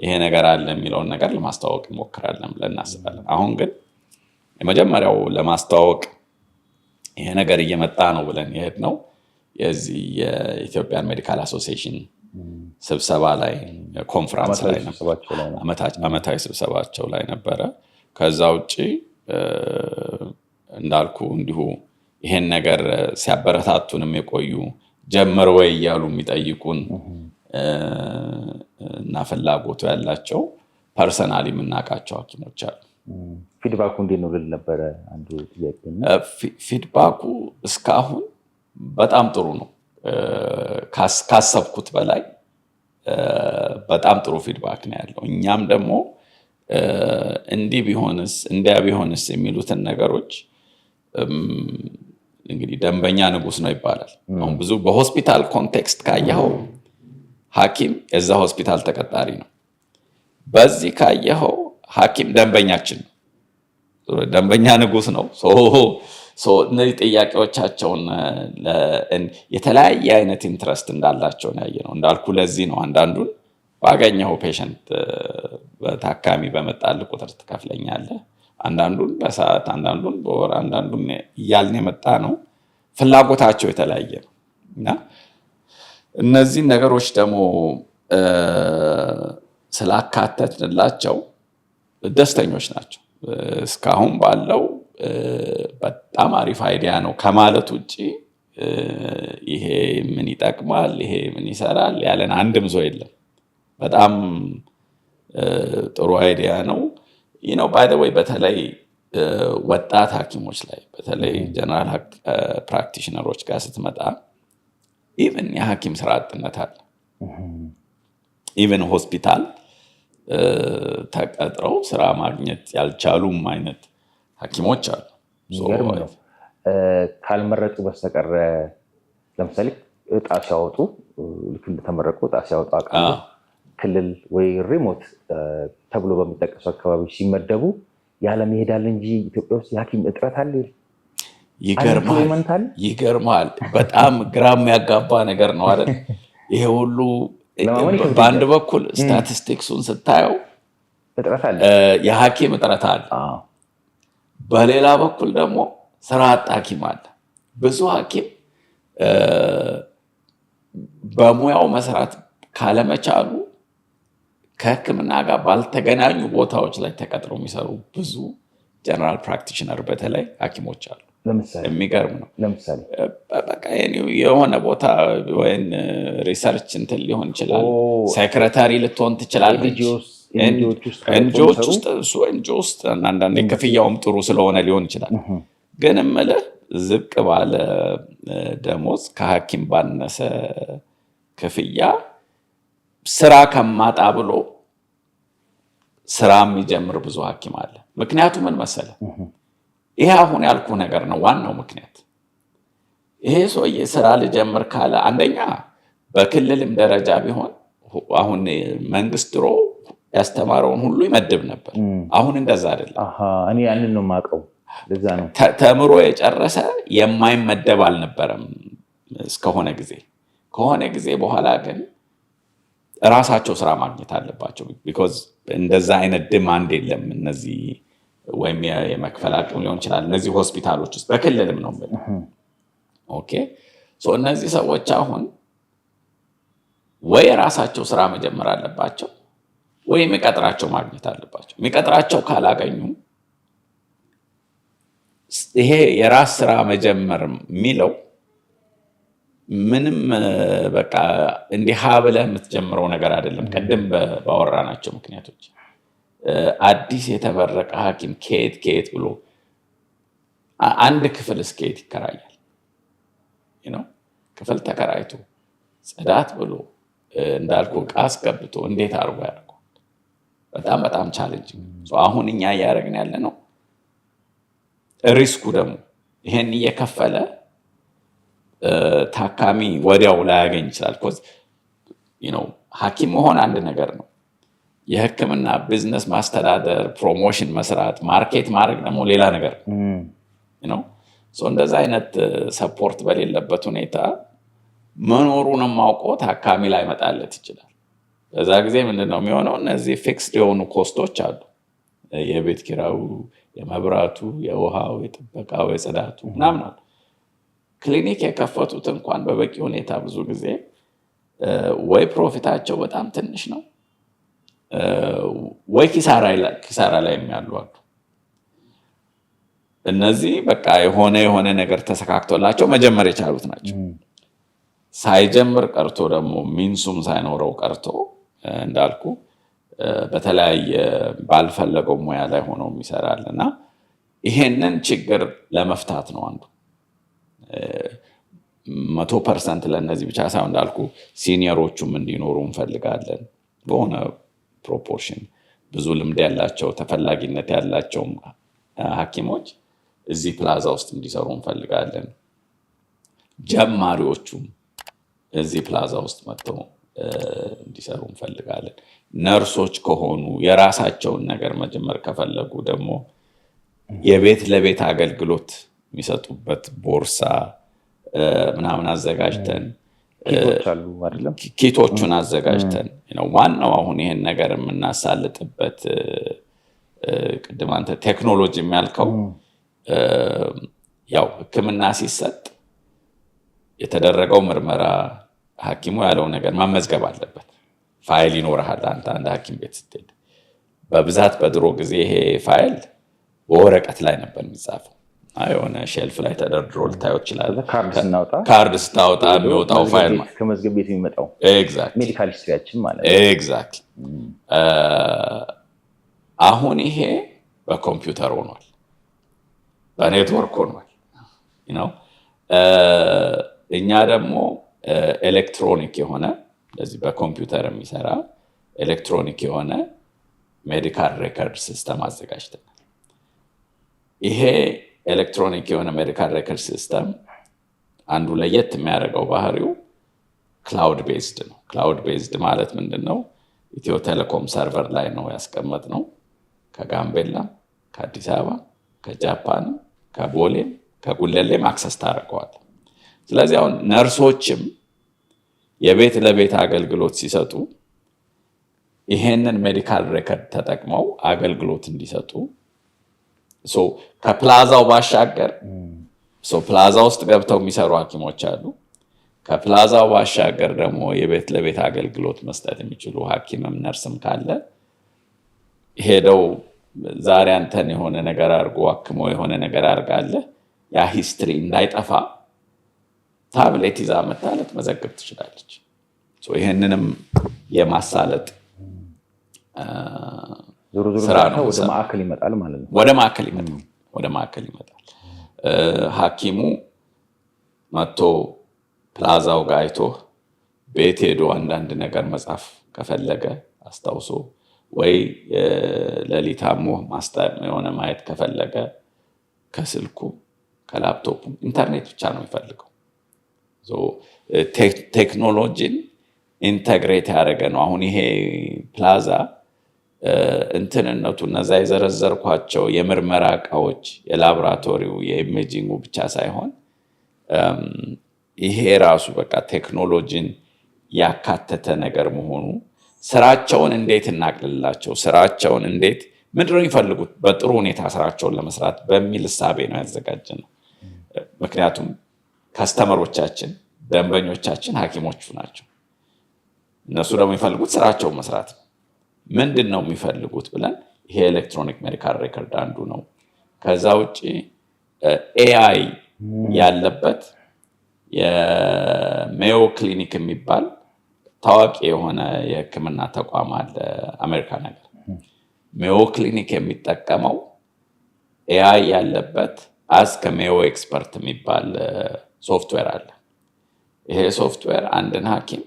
ይሄ ነገር አለ የሚለውን ነገር ለማስተዋወቅ እንሞክራለን ብለን እናስባለን። አሁን ግን የመጀመሪያው ለማስተዋወቅ ይሄ ነገር እየመጣ ነው ብለን የሄድነው የዚህ የኢትዮጵያን ሜዲካል አሶሲዬሽን ስብሰባ ላይ ኮንፈረንስ ላይ ዓመታዊ ስብሰባቸው ላይ ነበረ። ከዛ ውጭ እንዳልኩ እንዲሁ ይሄን ነገር ሲያበረታቱንም የቆዩ ጀምር ወይ እያሉ የሚጠይቁን እና ፍላጎቱ ያላቸው ፐርሰናሊ የምናውቃቸው ሐኪሞች አሉ። ፊድባኩ እንዴት ነው ልል ነበረ አንዱ ጥያቄ። ፊድባኩ እስካሁን በጣም ጥሩ ነው። ካሰብኩት በላይ በጣም ጥሩ ፊድባክ ነው ያለው። እኛም ደግሞ እንዲህ ቢሆንስ እንዲያ ቢሆንስ የሚሉትን ነገሮች እንግዲህ ደንበኛ ንጉስ ነው ይባላል። አሁን ብዙ በሆስፒታል ኮንቴክስት ካየኸው ሐኪም የዛ ሆስፒታል ተቀጣሪ ነው። በዚህ ካየኸው ሐኪም ደንበኛችን ነው፣ ደንበኛ ንጉስ ነው። እነዚህ ጥያቄዎቻቸውን የተለያየ አይነት ኢንትረስት እንዳላቸው ያየ ነው። እንዳልኩ ለዚህ ነው አንዳንዱን ባገኘኸው ፔሸንት በታካሚ በመጣል ቁጥር ትከፍለኛለህ፣ አንዳንዱን በሰዓት አንዳንዱን በወር አንዳንዱን እያልን የመጣ ነው። ፍላጎታቸው የተለያየ ነው እና እነዚህ ነገሮች ደግሞ ስላካተትንላቸው ደስተኞች ናቸው። እስካሁን ባለው በጣም አሪፍ አይዲያ ነው ከማለት ውጭ ይሄ ምን ይጠቅማል ይሄ ምን ይሰራል ያለን አንድም ሰው የለም። በጣም ጥሩ አይዲያ ነው። ባይ ዘ ወይ በተለይ ወጣት ሐኪሞች ላይ በተለይ ጀነራል ፕራክቲሽነሮች ጋር ስትመጣ ኢቨን የሐኪም ስራ አጥነት አለ። ኢቨን ሆስፒታል ተቀጥረው ስራ ማግኘት ያልቻሉም አይነት ሐኪሞች አሉ። ካልመረጡ በስተቀር ለምሳሌ እጣ ሲያወጡ ልክ እንደተመረቁ እጣ ሲያወጡ አውቃለሁ። ክልል ወይ ሪሞት ተብሎ በሚጠቀሱ አካባቢ ሲመደቡ ያለም ይሄዳል እንጂ ኢትዮጵያ ውስጥ የሐኪም እጥረት አለ። ይገርማል። በጣም ግራም ያጋባ ነገር ነው አይደል? ይሄ ሁሉ በአንድ በኩል ስታቲስቲክሱን ስታየው እጥረት አለ፣ የሐኪም እጥረት አለ። በሌላ በኩል ደግሞ ስራ አጥ ሐኪም አለ። ብዙ ሐኪም በሙያው መስራት ካለመቻሉ ከሕክምና ጋር ባልተገናኙ ቦታዎች ላይ ተቀጥረው የሚሰሩ ብዙ ጀነራል ፕራክቲሽነር በተለይ ሐኪሞች አሉ። የሚገርም ነው። ለምሳሌ በቃ የሆነ ቦታ ወይም ሪሰርች እንትን ሊሆን ይችላል፣ ሴክሬታሪ ልትሆን ትችላለች፣ ኤንጂኦዎች ውስጥ አንዳንዴ ክፍያውም ጥሩ ስለሆነ ሊሆን ይችላል። ግን እምልህ ዝቅ ባለ ደሞዝ ከሐኪም ባነሰ ክፍያ ስራ ከማጣ ብሎ ስራ የሚጀምር ብዙ ሐኪም አለ። ምክንያቱ ምን መሰለህ? ይሄ አሁን ያልኩ ነገር ነው ዋናው ምክንያት። ይሄ ሰውዬ ስራ ልጀምር ካለ አንደኛ በክልልም ደረጃ ቢሆን አሁን መንግስት ድሮ ያስተማረውን ሁሉ ይመድብ ነበር። አሁን እንደዛ አይደለም። እኔ ያንን ነው የማውቀው። ለዛ ነው ተምሮ የጨረሰ የማይመደብ አልነበረም እስከሆነ ጊዜ። ከሆነ ጊዜ በኋላ ግን ራሳቸው ስራ ማግኘት አለባቸው። ቢኮዝ እንደዛ አይነት ዲማንድ የለም። እነዚህ ወይም የመክፈል አቅም ሊሆን ይችላል እነዚህ ሆስፒታሎች ውስጥ በክልልም ነው። ኦኬ ሶ እነዚህ ሰዎች አሁን ወይ ራሳቸው ስራ መጀመር አለባቸው ወይ የሚቀጥራቸው ማግኘት አለባቸው። የሚቀጥራቸው ካላገኙ ይሄ የራስ ስራ መጀመር የሚለው ምንም በቃ እንዲህ ብለህ የምትጀምረው ነገር አይደለም። ቅድም ባወራናቸው ምክንያቶች አዲስ የተመረቀ ሐኪም ከየት ብሎ አንድ ክፍል እስከየት ይከራያል? ክፍል ተከራይቶ ጽዳት ብሎ እንዳልኩ ዕቃ አስገብቶ እንዴት አድርጎ ያደርገዋል? በጣም ቻሌንጂንግ። አሁን እኛ እያደረግን ያለ ነው። ሪስኩ ደግሞ ይሄን እየከፈለ ታካሚ ወዲያው ላያገኝ ይችላል። ሐኪም መሆን አንድ ነገር ነው። የሕክምና ቢዝነስ ማስተዳደር፣ ፕሮሞሽን መስራት፣ ማርኬት ማድረግ ደግሞ ሌላ ነገር ነው። እንደዛ አይነት ሰፖርት በሌለበት ሁኔታ መኖሩንም አውቆ ታካሚ ላይ መጣለት ይችላል። በዛ ጊዜ ምንድነው የሚሆነው? እነዚህ ፊክስድ የሆኑ ኮስቶች አሉ። የቤት ኪራዩ፣ የመብራቱ፣ የውሃው፣ የጥበቃው፣ የጽዳቱ ምናምን አሉ። ክሊኒክ የከፈቱት እንኳን በበቂ ሁኔታ ብዙ ጊዜ ወይ ፕሮፊታቸው በጣም ትንሽ ነው ወይ ኪሳራ ላይ የሚያሉ አሉ። እነዚህ በቃ የሆነ ነገር ተሰካክቶላቸው መጀመር የቻሉት ናቸው። ሳይጀምር ቀርቶ ደግሞ ሚንሱም ሳይኖረው ቀርቶ እንዳልኩ በተለያየ ባልፈለገው ሙያ ላይ ሆኖ ይሰራል እና ይሄንን ችግር ለመፍታት ነው አንዱ 100% ለእነዚህ ብቻ ሳይሆን እንዳልኩ ሲኒየሮቹም እንዲኖሩ እንፈልጋለን። በሆነ ፕሮፖርሽን ብዙ ልምድ ያላቸው ተፈላጊነት ያላቸው ሐኪሞች እዚህ ፕላዛ ውስጥ እንዲሰሩ እንፈልጋለን። ጀማሪዎቹም እዚህ ፕላዛ ውስጥ መጥተው እንዲሰሩ እንፈልጋለን። ነርሶች ከሆኑ የራሳቸውን ነገር መጀመር ከፈለጉ ደግሞ የቤት ለቤት አገልግሎት የሚሰጡበት ቦርሳ ምናምን አዘጋጅተን ኪቶቹን አዘጋጅተን ዋናው አሁን ይሄን ነገር የምናሳልጥበት ቅድም አንተ ቴክኖሎጂ የሚያልከው ያው ሕክምና ሲሰጥ የተደረገው ምርመራ ሐኪሙ ያለው ነገር ማመዝገብ አለበት። ፋይል ይኖርሃል። አንድ ሐኪም ቤት ስትሄድ በብዛት በድሮ ጊዜ ይሄ ፋይል በወረቀት ላይ ነበር የሚጻፈው። የሆነ ሼልፍ ላይ ተደርድሮ ልታየው ይችላል። ካርድ ስታወጣ የሚወጣው ፋይል ከመዝገብ ቤት የሚመጣው ሜዲካል ሂስትሪያችን ማለት ነው። ኤግዛክትሊ። አሁን ይሄ በኮምፒውተር ሆኗል፣ በኔትወርክ ሆኗል። እኛ ደግሞ ኤሌክትሮኒክ የሆነ ለዚህ በኮምፒውተር የሚሰራ ኤሌክትሮኒክ የሆነ ሜዲካል ሬከርድ ሲስተም አዘጋጅተናል። ይሄ ኤሌክትሮኒክ የሆነ ሜዲካል ሬከርድ ሲስተም አንዱ ለየት የሚያደርገው ባህሪው ክላውድ ቤዝድ ነው። ክላውድ ቤዝድ ማለት ምንድነው? ኢትዮ ቴሌኮም ሰርቨር ላይ ነው ያስቀመጥነው። ከጋምቤላም፣ ከአዲስ አበባ፣ ከጃፓንም፣ ከቦሌም፣ ከጉለሌም አክሰስ ታደርገዋል። ስለዚህ አሁን ነርሶችም የቤት ለቤት አገልግሎት ሲሰጡ ይሄንን ሜዲካል ሬከርድ ተጠቅመው አገልግሎት እንዲሰጡ ከፕላዛው ባሻገር ፕላዛ ውስጥ ገብተው የሚሰሩ ሐኪሞች አሉ። ከፕላዛው ባሻገር ደግሞ የቤት ለቤት አገልግሎት መስጠት የሚችሉ ሐኪምም ነርስም ካለ ሄደው ዛሬ አንተን የሆነ ነገር አድርጎ አክሞ የሆነ ነገር አድርጋለህ ያ ሂስትሪ እንዳይጠፋ ታብሌት ይዛ መታለት መዘገብ ትችላለች። ይህንንም የማሳለጥ ስራ ነው። ወደ ማዕከል ይመጣል ማለት ነው። ወደ ማዕከል ይመጣል። ሐኪሙ መጥቶ ፕላዛው ጋር አይቶ ቤት ሄዶ አንዳንድ ነገር መጻፍ ከፈለገ አስታውሶ ወይ ሌሊት አሞ የሆነ ማየት ከፈለገ ከስልኩ ከላፕቶፑ ኢንተርኔት ብቻ ነው የሚፈልገው። ቴክኖሎጂን ኢንተግሬት ያደረገ ነው። አሁን ይሄ ፕላዛ እንትንነቱ እነዛ የዘረዘርኳቸው የምርመራ እቃዎች የላቦራቶሪው የኢሜጂንጉ ብቻ ሳይሆን ይሄ ራሱ በቃ ቴክኖሎጂን ያካተተ ነገር መሆኑ ስራቸውን እንዴት እናቅልላቸው፣ ስራቸውን እንዴት ምንድነው የሚፈልጉት በጥሩ ሁኔታ ስራቸውን ለመስራት በሚል እሳቤ ነው ያዘጋጀነው። ምክንያቱም ከስተመሮቻችን ደንበኞቻችን ሐኪሞቹ ናቸው። እነሱ ደግሞ የሚፈልጉት ስራቸውን መስራት ነው። ምንድን ነው የሚፈልጉት ብለን ይሄ ኤሌክትሮኒክ ሜዲካል ሬከርድ አንዱ ነው። ከዛ ውጭ ኤአይ ያለበት የሜዮ ክሊኒክ የሚባል ታዋቂ የሆነ የሕክምና ተቋም አለ አሜሪካ ነገር። ሜዮ ክሊኒክ የሚጠቀመው ኤአይ ያለበት አስከ ሜዮ ኤክስፐርት የሚባል ሶፍትዌር አለ። ይሄ ሶፍትዌር አንድን ሐኪም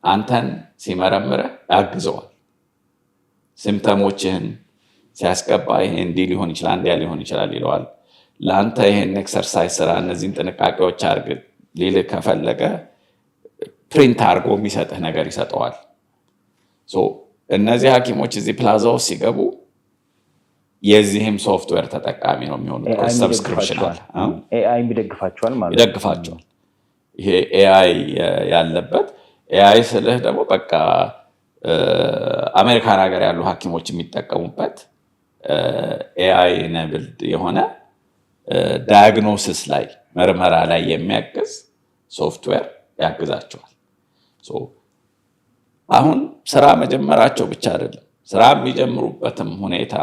አንተን ሲመረምርህ ያግዘዋል። ሲምፕተሞችህን ሲያስገባ ይሄ እንዲህ ሊሆን ይችላል እንዲያ ሊሆን ይችላል ይለዋል። ለአንተ ይሄን ኤክሰርሳይዝ ስራ፣ እነዚህን ጥንቃቄዎች አድርግ ሊልህ ከፈለገ ፕሪንት አድርጎ የሚሰጥህ ነገር ይሰጠዋል። እነዚህ ሐኪሞች እዚህ ፕላዛ ውስጥ ሲገቡ የዚህም ሶፍትዌር ተጠቃሚ ነው የሚሆኑት። ሰብስክሪፕሽን ኤአይ ይደግፋቸዋል ማለት ይደግፋቸዋል። ይሄ ኤአይ ያለበት ኤአይ ስልህ ደግሞ በቃ አሜሪካን ሀገር ያሉ ሐኪሞች የሚጠቀሙበት ኤአይ ነብልድ የሆነ ዳያግኖሲስ ላይ ምርመራ ላይ የሚያግዝ ሶፍትዌር ያግዛቸዋል። አሁን ስራ መጀመራቸው ብቻ አይደለም፣ ስራ የሚጀምሩበትም ሁኔታ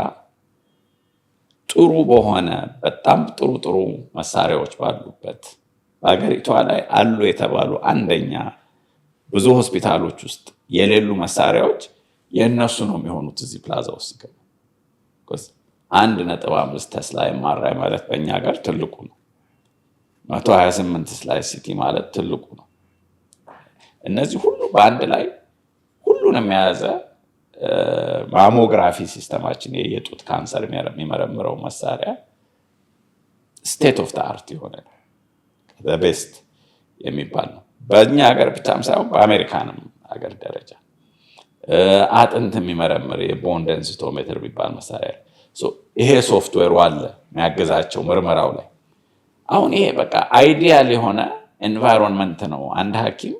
ጥሩ በሆነ በጣም ጥሩ መሳሪያዎች ባሉበት በሀገሪቷ ላይ አሉ የተባሉ አንደኛ ብዙ ሆስፒታሎች ውስጥ የሌሉ መሳሪያዎች የእነሱ ነው የሚሆኑት። እዚህ ፕላዛ ውስጥ ሲገቡ 1.5 ቴስላ ኤምአርአይ ማለት በእኛ ሀገር ትልቁ ነው። 128 ስላይስ ሲቲ ማለት ትልቁ ነው። እነዚህ ሁሉ በአንድ ላይ ሁሉንም የያዘ ማሞግራፊ ሲስተማችን የጡት ካንሰር የሚመረምረው መሳሪያ ስቴት ኦፍ አርት የሆነ ቤስት የሚባል ነው። በእኛ ሀገር ብቻም ሳይሆን በአሜሪካንም ሀገር ደረጃ አጥንት የሚመረምር የቦን ደንሲቶሜትር የሚባል መሳሪያ ይሄ ሶፍትዌሩ አለ የሚያገዛቸው ምርመራው ላይ። አሁን ይሄ በቃ አይዲያል የሆነ ኤንቫይሮንመንት ነው። አንድ ሐኪም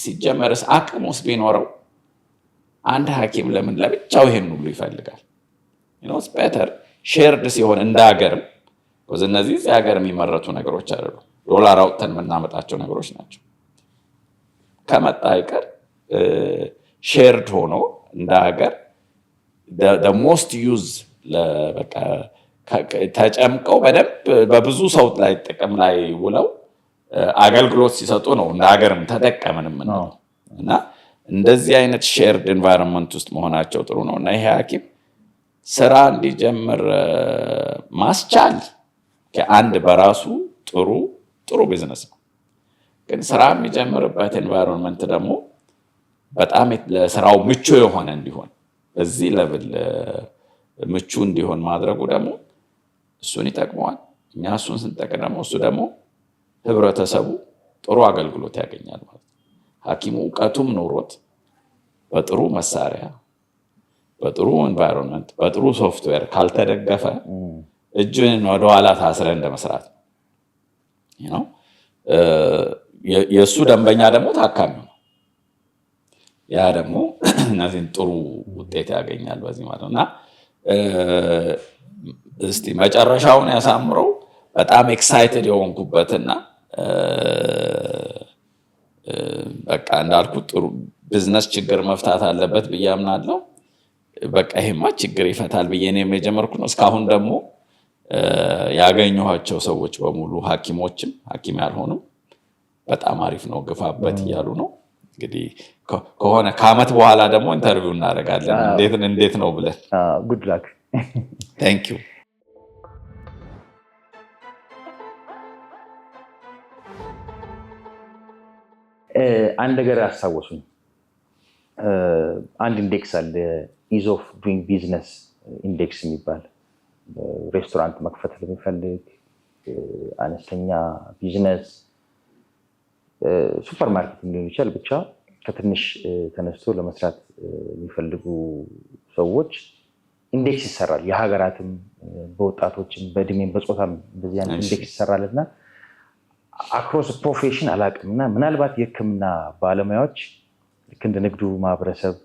ሲጀመርስ አቅም ውስጥ ቢኖረው አንድ ሐኪም ለምን ለብቻው ይሄን ሁሉ ይፈልጋል? ቤተር ሼርድ ሲሆን እንደ ሀገርም እነዚህ እዚህ ሀገር የሚመረቱ ነገሮች አይደሉም። ዶላር አውጥተን የምናመጣቸው ነገሮች ናቸው። ከመጣ አይቀር ሼርድ ሆኖ እንደ ሀገር ሞስት ዩዝ ተጨምቀው በደንብ በብዙ ሰው ላይ ጥቅም ላይ ውለው አገልግሎት ሲሰጡ ነው እንደ ሀገርም ተጠቀምንም ነው። እና እንደዚህ አይነት ሼርድ ኤንቫይሮንመንት ውስጥ መሆናቸው ጥሩ ነው። እና ይሄ ሐኪም ስራ እንዲጀምር ማስቻል ከአንድ በራሱ ጥሩ ቢዝነስ ነው። ግን ስራ የሚጀምርበት ኤንቫይሮንመንት ደግሞ በጣም ለስራው ምቹ የሆነ እንዲሆን በዚህ ለብል ምቹ እንዲሆን ማድረጉ ደግሞ እሱን ይጠቅመዋል። እኛ እሱን ስንጠቅም ደግሞ እሱ ደግሞ ህብረተሰቡ ጥሩ አገልግሎት ያገኛል ማለት ነው። ሐኪሙ እውቀቱም ኖሮት በጥሩ መሳሪያ፣ በጥሩ ኤንቫይሮንመንት፣ በጥሩ ሶፍትዌር ካልተደገፈ እጅን ወደኋላ ታስረ እንደመስራት ነው። የእሱ ደንበኛ ደግሞ ታካሚው ነው። ያ ደግሞ እነዚህን ጥሩ ውጤት ያገኛል በዚህ ማለት ነው። እና እስቲ መጨረሻውን ያሳምረው። በጣም ኤክሳይትድ የሆንኩበትና በቃ እንዳልኩት ጥሩ ቢዝነስ ችግር መፍታት አለበት ብዬ አምናለሁ። በቃ ይሄማ ችግር ይፈታል ብዬ እኔም የጀመርኩ ነው። እስካሁን ደግሞ ያገኘኋቸው ሰዎች በሙሉ ሐኪሞችም ሐኪም ያልሆኑም በጣም አሪፍ ነው ግፋበት እያሉ ነው። እንግዲህ ከሆነ ከዓመት በኋላ ደግሞ ኢንተርቪው እናደርጋለን እንዴት ነው ብለን። ጉድ ላክ። ታንክ ዩ። አንድ ነገር አስታወሱኝ። አንድ ኢንዴክስ አለ፣ ኢዝ ኦፍ ዱይንግ ቢዝነስ ኢንዴክስ የሚባል ሬስቶራንት መክፈት ለሚፈልግ አነስተኛ ቢዝነስ ሱፐር ማርኬት ሊሆን ይችላል፣ ብቻ ከትንሽ ተነስቶ ለመስራት የሚፈልጉ ሰዎች ኢንዴክስ ይሰራል። የሀገራትም በወጣቶችም በእድሜም በጾታም እንደዚህ አይነት ኢንዴክስ ይሰራልና አክሮስ ፕሮፌሽን አላውቅም እና ምናልባት የሕክምና ባለሙያዎች ልክ እንደ ንግዱ ማህበረሰብ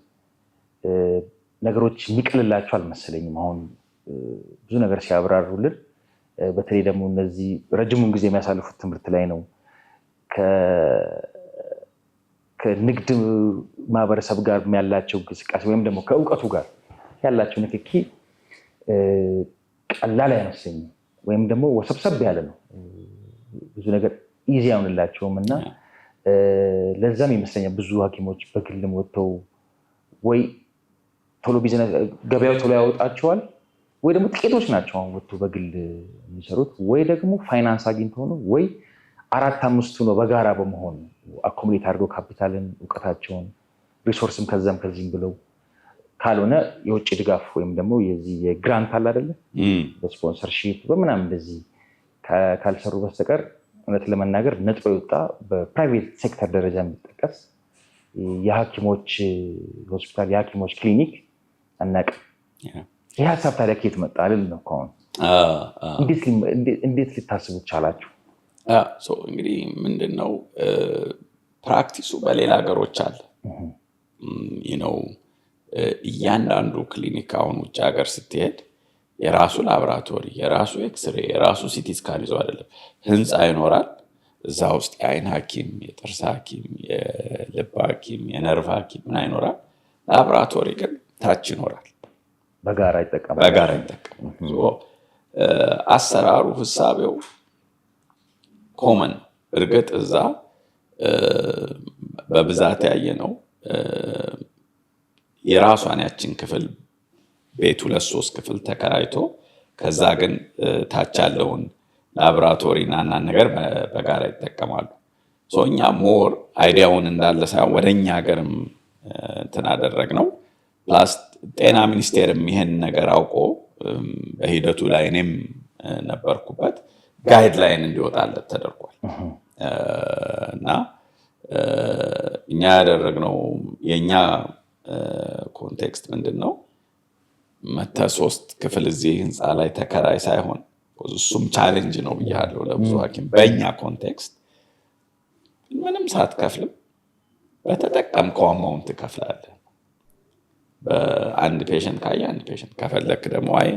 ነገሮች የሚቀልላቸው አልመሰለኝም። አሁን ብዙ ነገር ሲያብራሩልን፣ በተለይ ደግሞ እነዚህ ረጅሙን ጊዜ የሚያሳልፉት ትምህርት ላይ ነው። ከንግድ ማህበረሰብ ጋር ያላቸው እንቅስቃሴ ወይም ደግሞ ከእውቀቱ ጋር ያላቸው ንክኪ ቀላል አይመስለኝም፣ ወይም ደግሞ ወሰብሰብ ያለ ነው። ብዙ ነገር ኢዚ አይሆንላቸውም እና ለዛም ይመስለኛል ብዙ ሐኪሞች በግልም ወጥተው ወይ ቶሎ ቢዝነስ ገበያው ቶሎ ያወጣቸዋል፣ ወይ ደግሞ ጥቂቶች ናቸው አሁን ወጥተው በግል የሚሰሩት፣ ወይ ደግሞ ፋይናንስ አግኝተው ነው፣ ወይ 4-5 ነው በጋራ በመሆን አኮሙሌት አድርገው ካፒታልን፣ እውቀታቸውን፣ ሪሶርስም ከዛም ከዚህም ብለው ካልሆነ የውጭ ድጋፍ ወይም ደግሞ የዚህ የግራንት አለ አይደለ በስፖንሰርሺፕ በምናምን እንደዚህ ካልሰሩ በስተቀር እውነት ለመናገር ነጥሮ የወጣ በፕራይቬት ሴክተር ደረጃ የሚጠቀስ የሐኪሞች ሆስፒታል፣ የሐኪሞች ክሊኒክ አናውቅም። ይህ ሀሳብ ታዲያ ከየት መጣ አይደል ነው? ከሆነ እንዴት ልታስቡ ቻላችሁ? እንግዲህ ምንድነው ፕራክቲሱ በሌላ ሀገሮች አለ። እያንዳንዱ ክሊኒክ አሁን ውጭ ሀገር ስትሄድ የራሱ ላቦራቶሪ፣ የራሱ ኤክስሬ፣ የራሱ ሲቲ ስካን ይዞ አይደለም፣ ህንፃ ይኖራል። እዛ ውስጥ የአይን ሐኪም፣ የጥርስ ሐኪም፣ የልብ ሐኪም፣ የነርቭ ሐኪም ምን ይኖራል። ላቦራቶሪ ግን ታች ይኖራል። በጋራ ይጠቀማል። አሰራሩ ህሳቤው ኮመን። እርግጥ እዛ በብዛት ያየ ነው የራሷን ያችን ክፍል ቤት 2-3 ክፍል ተከራይቶ ከዛ ግን ታች ያለውን ላቦራቶሪ እና ነገር በጋራ ይጠቀማሉ። እኛ ሞር አይዲያውን እንዳለ ሳይሆን ወደኛ ሀገርም እንትን አደረግነው። ፕላስ ጤና ሚኒስቴርም ይሄን ነገር አውቆ በሂደቱ ላይ እኔም ነበርኩበት ጋይድላይን እንዲወጣለት ተደርጓል። እና እኛ ያደረግነው የኛ ኮንቴክስት ምንድነው መተ 3 ክፍል እዚህ ህንፃ ላይ ተከራይ ሳይሆን እሱም ቻሌንጅ ነው ብያለሁ ለብዙ ሐኪም። በእኛ ኮንቴክስት ምንም ሳትከፍልም በተጠቀምከው አማውንት ትከፍላለህ። በአንድ ፔሸንት ካየ አንድ ፔሸንት ከፈለክ ደግሞ አይ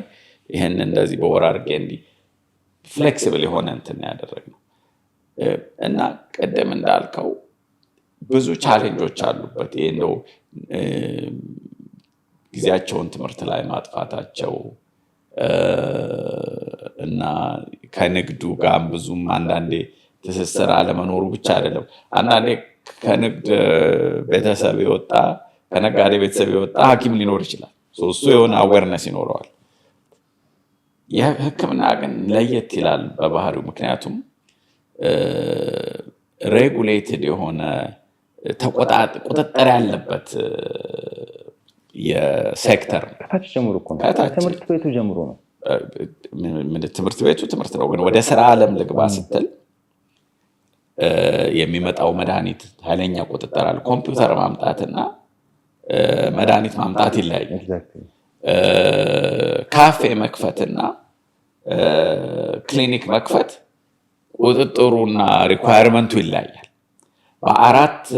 ይሄን እንደዚህ በወር አድርጌ እንዲህ ፍሌክሲብል የሆነ እንትን ያደረግነው እና ቅድም እንዳልከው ብዙ ቻሌንጆች አሉበት። ይሄ እንደው ጊዜያቸውን ትምህርት ላይ ማጥፋታቸው እና ከንግዱ ጋር ብዙም አንዳንዴ ትስስር አለመኖሩ ብቻ አይደለም። አንዳንዴ ከንግድ ቤተሰብ የወጣ ከነጋዴ ቤተሰብ የወጣ ሐኪም ሊኖር ይችላል። እሱ የሆነ አዌርነስ ይኖረዋል። የሕክምና ግን ለየት ይላል በባህሪው። ምክንያቱም ሬጉሌትድ የሆነ ቁጥጥር ያለበት የሴክተር ከታች ጀምሮ እኮ ነው። ትምህርት ቤቱ ጀምሮ ነው። ትምህርት ቤቱ ትምህርት ነው። ግን ወደ ስራ ዓለም ልግባ ስትል የሚመጣው መድኃኒት ኃይለኛ ቁጥጥር አለ። ኮምፒውተር ማምጣትና መድኃኒት ማምጣት ይለያያል። ካፌ መክፈትና ክሊኒክ መክፈት ቁጥጥሩና ሪኳየርመንቱ ይለያያል። በ4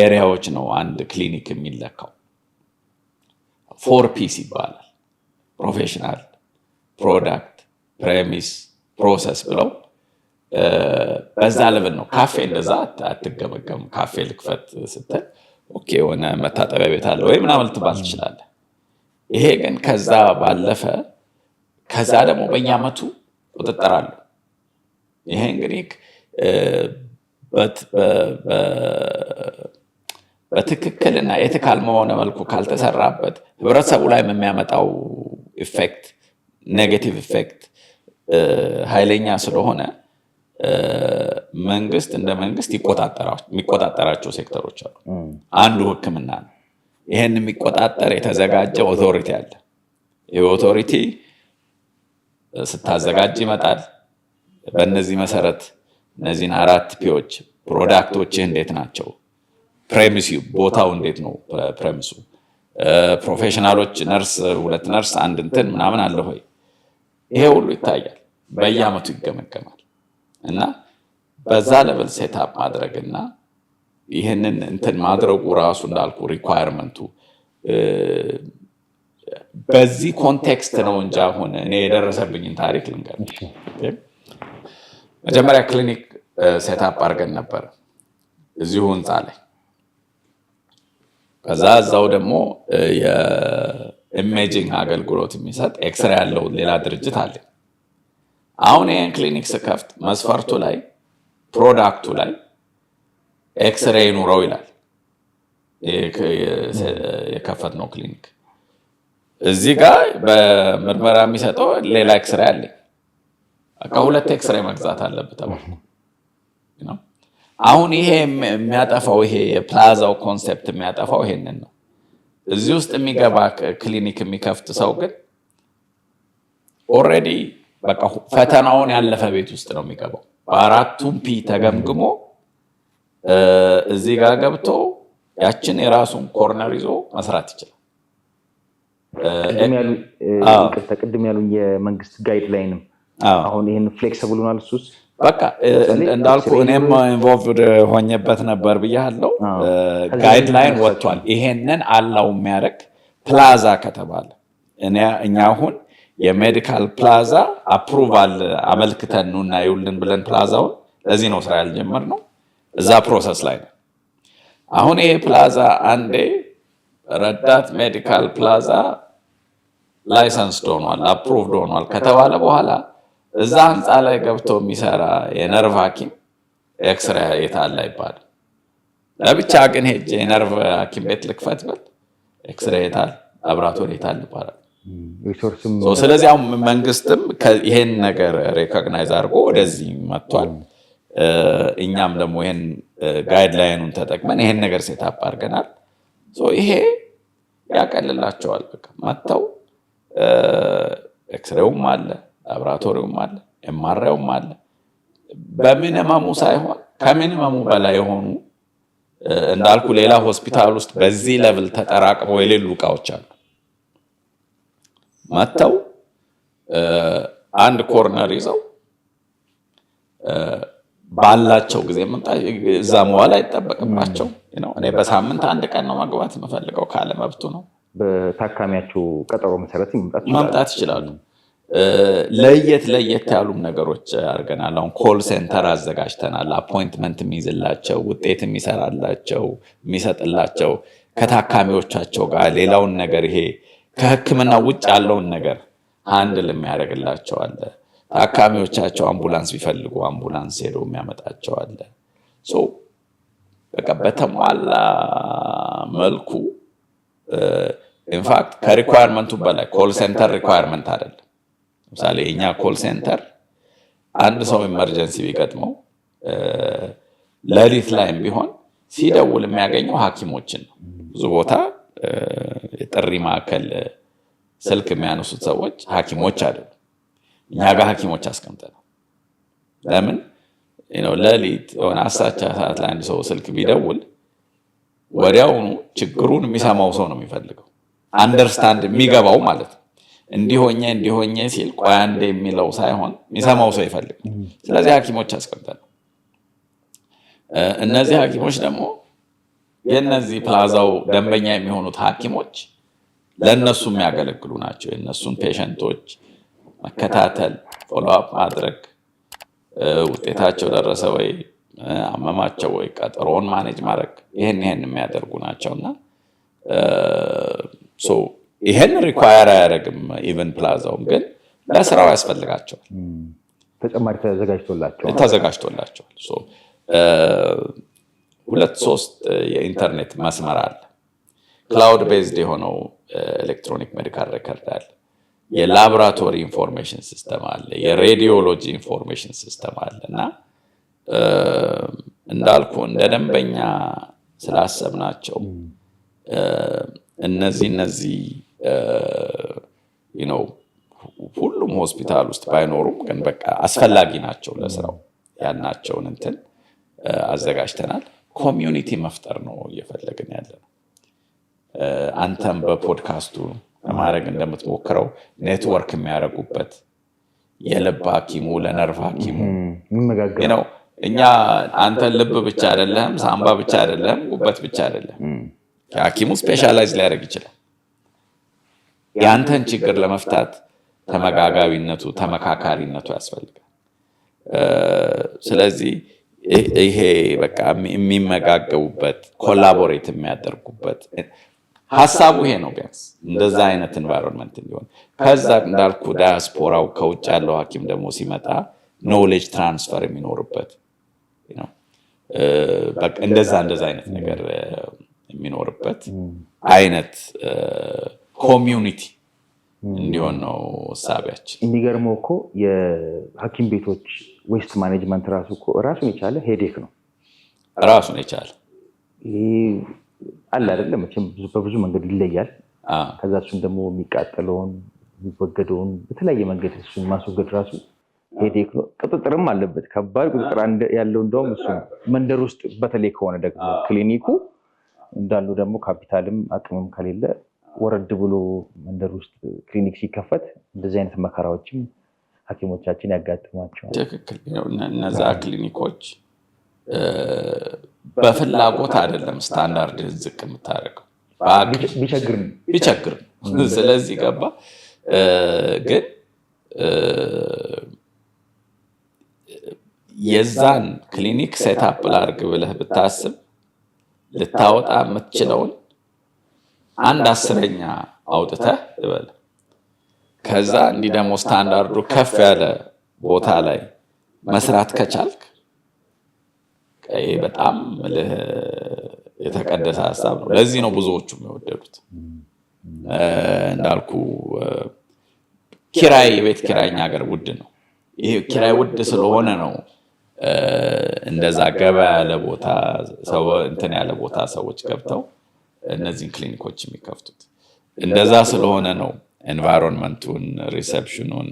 ኤሪያዎች ነው አንድ ክሊኒክ የሚለካው። 4 ፒስ ይባላል። ፕሮፌሽናል፣ ፕሮዳክት፣ ፕሬሚስ፣ ፕሮሰስ ብለው በዛ ለብል ነው። ካፌ እንደዛ አትገመገም። ካፌ ልክፈት ስትል ኦኬ የሆነ መታጠቢያ ቤት አለ ወይ ምናምን ልትባል ትችላለህ። ይሄ ግን ከዛ ባለፈ ከዛ ደግሞ በየዓመቱ ቁጥጥር አለው። ይሄ እንግዲህ በትክክልና ኤቲካል በሆነ መልኩ ካልተሰራበት ህብረተሰቡ ላይ የሚያመጣው ኢፌክት ኔጌቲቭ ኢፌክት ኃይለኛ ስለሆነ መንግስት እንደ መንግስት የሚቆጣጠራቸው ሴክተሮች አሉ። አንዱ ሕክምና ነው። ይሄን የሚቆጣጠር የተዘጋጀ ኦቶሪቲ አለ። ይህ ኦቶሪቲ ስታዘጋጅ ይመጣል። በእነዚህ መሰረት እነዚህን 4 ፒዎች ፕሮዳክቶችህ እንዴት ናቸው? ፕሬሚሱ ቦታው እንዴት ነው? ፕሬሚሱ ፕሮፌሽናሎች ነርስ 2 ነርስ 1 እንትን ምናምን አለ ሆይ? ይሄ ሁሉ ይታያል። በየአመቱ ይገመገማል። እና በዛ ለብል ሴታፕ ማድረግና ይህንን እንትን ማድረጉ ራሱ እንዳልኩ ሪኳየርመንቱ በዚህ ኮንቴክስት ነው እንጂ አሁን እኔ የደረሰብኝን ታሪክ ልንገር። መጀመሪያ ክሊኒክ ሴታፕ አድርገን ነበር እዚሁ ህንፃ ላይ። ከዛ እዛው ደግሞ የኢሜጂንግ አገልግሎት የሚሰጥ ኤክስሬ ያለው ሌላ ድርጅት አለ። አሁን ይህን ክሊኒክ ስከፍት መስፈርቱ ላይ ፕሮዳክቱ ላይ ኤክስሬ ይኑረው ይላል። የከፈትነው ክሊኒክ እዚህ ጋር በምርመራ የሚሰጠው ሌላ ኤክስሬ አለኝ። በቃ 2 ኤክስሬ መግዛት አለበት ተባልኩ። አሁን ይሄ የሚያጠፋው ይሄ የፕላዛው ኮንሴፕት የሚያጠፋው ይሄንን ነው። እዚህ ውስጥ የሚገባ ክሊኒክ የሚከፍት ሰው ግን ኦልሬዲ በቃ ፈተናውን ያለፈ ቤት ውስጥ ነው የሚገባው። በ4ቱም ፒ ተገምግሞ እዚህ ጋር ገብቶ ያችን የራሱን ኮርነር ይዞ መስራት ይችላል። ቅድም ያሉ የመንግስት ጋይድላይንም አሁን ይህን ፍሌክሲብል ሆኗል። እሱስ በቃ እንዳልኩ እኔም ኢንቮልቭድ ሆኜበት ነበር ብያለሁ። ጋይድላይን ወጥቷል። ይሄንን አላው የሚያደርግ ፕላዛ ከተባለ እኛ አሁን የሜዲካል ፕላዛ አፕሩቫል አመልክተን ኑና ይውልን ብለን ፕላዛውን ለዚህ ነው ስራ ያልጀመርነው። እዛ ፕሮሰስ ላይ ነው። አሁን ይሄ ፕላዛ አንዴ ረዳት ሜዲካል ፕላዛ ላይሰንስ ሆኗል፣ አፕሩቭድ ሆኗል ከተባለ በኋላ እዛ ህንፃ ላይ ገብቶ የሚሰራ የነርቭ ሐኪም ኤክስሬ የታለ ይባላል። ለብቻ ግን ሄጄ የነርቭ ሐኪም ቤት ልክፈት ብል ኤክስሬ የታለ ላብራቶሪ የታለ ይባላል። ስለዚህ አሁን መንግስትም ይሄን ነገር ሬኮግናይዝ አድርጎ ወደዚህ መጥቷል። እኛም ደግሞ ይሄን ጋይድላይኑን ተጠቅመን ይሄን ነገር ሴታፕ አድርገናል። ይሄ ያቀልላቸዋል። በቃ መጥተው ኤክስሬውም አለ፣ ላብራቶሪውም አለ፣ ኤምአርአይውም አለ። በሚኒመሙ ሳይሆን ከሚኒመሙ በላይ የሆኑ እንዳልኩ ሌላ ሆስፒታል ውስጥ በዚህ ሌቭል ተጠራቅመው የሌሉ እቃዎች አሉ። መጥተው አንድ ኮርነር ይዘው ባላቸው ጊዜ እዛ መዋል አይጠበቅባቸው። እኔ በሳምንት 1 ቀን ነው መግባት የምፈልገው ካለ መብቱ ነው። በታካሚያቸው ቀጠሮ መሰረት መምጣት ይችላሉ። ለየት ያሉም ነገሮች አድርገናል። አሁን ኮል ሴንተር አዘጋጅተናል። አፖይንትመንት የሚይዝላቸው፣ ውጤት የሚሰራላቸው፣ የሚሰጥላቸው ከታካሚዎቻቸው ጋር ሌላውን ነገር ይሄ ከሕክምና ውጭ ያለውን ነገር ሃንድል የሚያደርግላቸው አለ። ታካሚዎቻቸው አምቡላንስ ቢፈልጉ አምቡላንስ ሄዶ የሚያመጣቸው አለ። በቃ በተሟላ መልኩ ኢንፋክት ከሪኳየርመንቱ በላይ ኮል ሴንተር ሪኳየርመንት አይደለም። ለምሳሌ እኛ ኮል ሴንተር አንድ ሰው ኢመርጀንሲ ቢገጥመው ሌሊት ላይም ቢሆን ሲደውል የሚያገኘው ሐኪሞችን ነው። ብዙ ቦታ የጥሪ ማዕከል ስልክ የሚያነሱት ሰዎች ሐኪሞች አይደሉም። እኛ ጋር ሐኪሞች አስቀምጠናል። ለምን ሌሊት የሆነ አሳቻ ሰዓት ላይ አንድ ሰው ስልክ ቢደውል ወዲያውኑ ችግሩን የሚሰማው ሰው ነው የሚፈልገው፣ አንደርስታንድ የሚገባው ማለት ነው። እንዲሆኜ ሲል ቆይ አንዴ የሚለው ሳይሆን የሚሰማው ሰው ይፈልጋል። ስለዚህ ሐኪሞች አስቀምጠናል። እነዚህ ሐኪሞች ደግሞ የነዚህ ፕላዛው ደንበኛ የሚሆኑት ሐኪሞች ለነሱ የሚያገለግሉ ናቸው። የነሱን ፔሸንቶች መከታተል፣ ፎሎአፕ ማድረግ፣ ውጤታቸው ደረሰ ወይ፣ አመማቸው ወይ፣ ቀጠሮውን ማኔጅ ማድረግ ይሄን የሚያደርጉ ናቸውና ይሄን ሪኳየር አያደርግም። ኢቨን ፕላዛውም ግን ለስራው ያስፈልጋቸዋል። ተጨማሪ ተዘጋጅቶላቸዋል። 2-3 የኢንተርኔት መስመር አለ። ክላውድ ቤዝድ የሆነው ኤሌክትሮኒክ ሜዲካል ሬከርድ አለ። የላቦራቶሪ ኢንፎርሜሽን ሲስተም አለ። የሬዲዮሎጂ ኢንፎርሜሽን ሲስተም አለ። እና እንዳልኩ እንደ ደንበኛ ስላሰብናቸው እነዚህ ሁሉም ሆስፒታል ውስጥ ባይኖሩም ግን በቃ አስፈላጊ ናቸው ለስራው ያልናቸውን እንትን አዘጋጅተናል። ኮሚዩኒቲ መፍጠር ነው እየፈለግን ያለነው። አንተም በፖድካስቱ ለማድረግ እንደምትሞክረው ኔትወርክ የሚያደርጉበት የልብ ሐኪሙ ለነርቭ ሐኪሙ ነው። እኛ አንተ ልብ ብቻ አይደለም፣ ሳምባ ብቻ አይደለም፣ ጉበት ብቻ አይደለም። ሐኪሙ ስፔሻላይዝ ሊያደርግ ይችላል። የአንተን ችግር ለመፍታት ተመጋጋቢነቱ ተመካካሪነቱ ያስፈልጋል። ስለዚህ ይሄ በቃ የሚመጋገቡበት ኮላቦሬት የሚያደርጉበት ሐሳቡ ይሄ ነው። ቢያንስ እንደዛ አይነት ኤንቫይሮንመንት እንዲሆን ከዛ እንዳልኩ ዳያስፖራው ከውጭ ያለው ሐኪም ደግሞ ሲመጣ ኖሌጅ ትራንስፈር የሚኖርበት ነው። በቃ እንደዛ አይነት ነገር የሚኖርበት አይነት ኮሚዩኒቲ እንዲሆን ነው ሐሳቢያችን። የሚገርመው እኮ የሐኪም ቤቶች ዌስት ማኔጅመንት ራሱን የቻለ ሄዴክ ነው። ራሱን የቻለ አለ አይደለም። መቼም በብዙ መንገድ ይለያል። ከዛ እሱን ደግሞ የሚቃጠለውን የሚወገደውን በተለያየ መንገድ እሱን ማስወገድ ራሱ ሄዴክ ነው። ቁጥጥርም አለበት። ከባድ ቁጥጥር ያለው እንደውም እሱ መንደር ውስጥ በተለይ ከሆነ ደግሞ ክሊኒኩ እንዳሉ ደግሞ ካፒታልም አቅምም ከሌለ ወረድ ብሎ መንደር ውስጥ ክሊኒክ ሲከፈት እንደዚህ አይነት መከራዎችም ሐኪሞቻችን ያጋጥሟቸዋል። ትክክል ነው። እነዛ ክሊኒኮች በፍላጎት አይደለም ስታንዳርድ ዝቅ የምታደርገው ቢቸግር። ስለዚህ ገባ ግን የዛን ክሊኒክ ሴታፕ ላድርግ ብለህ ብታስብ ልታወጣ የምትችለውን 1/10 አውጥተህ ይበል። ከዛ እንዲህ ደግሞ ስታንዳርዱ ከፍ ያለ ቦታ ላይ መስራት ከቻልክ በጣም የተቀደሰ ሐሳብ ነው። ለዚህ ነው ብዙዎቹም የወደዱት። እንዳልኩ የቤት ኪራይ እኛ ሀገር ውድ ነው። ይሄ ኪራይ ውድ ስለሆነ ነው እንደዛ ገባ ያለ ቦታ እንትን ያለ ቦታ ሰዎች ገብተው እነዚህን ክሊኒኮች የሚከፍቱት። እንደዛ ስለሆነ ነው ኤንቫይሮንመንቱን፣ ሪሴፕሽኑን፣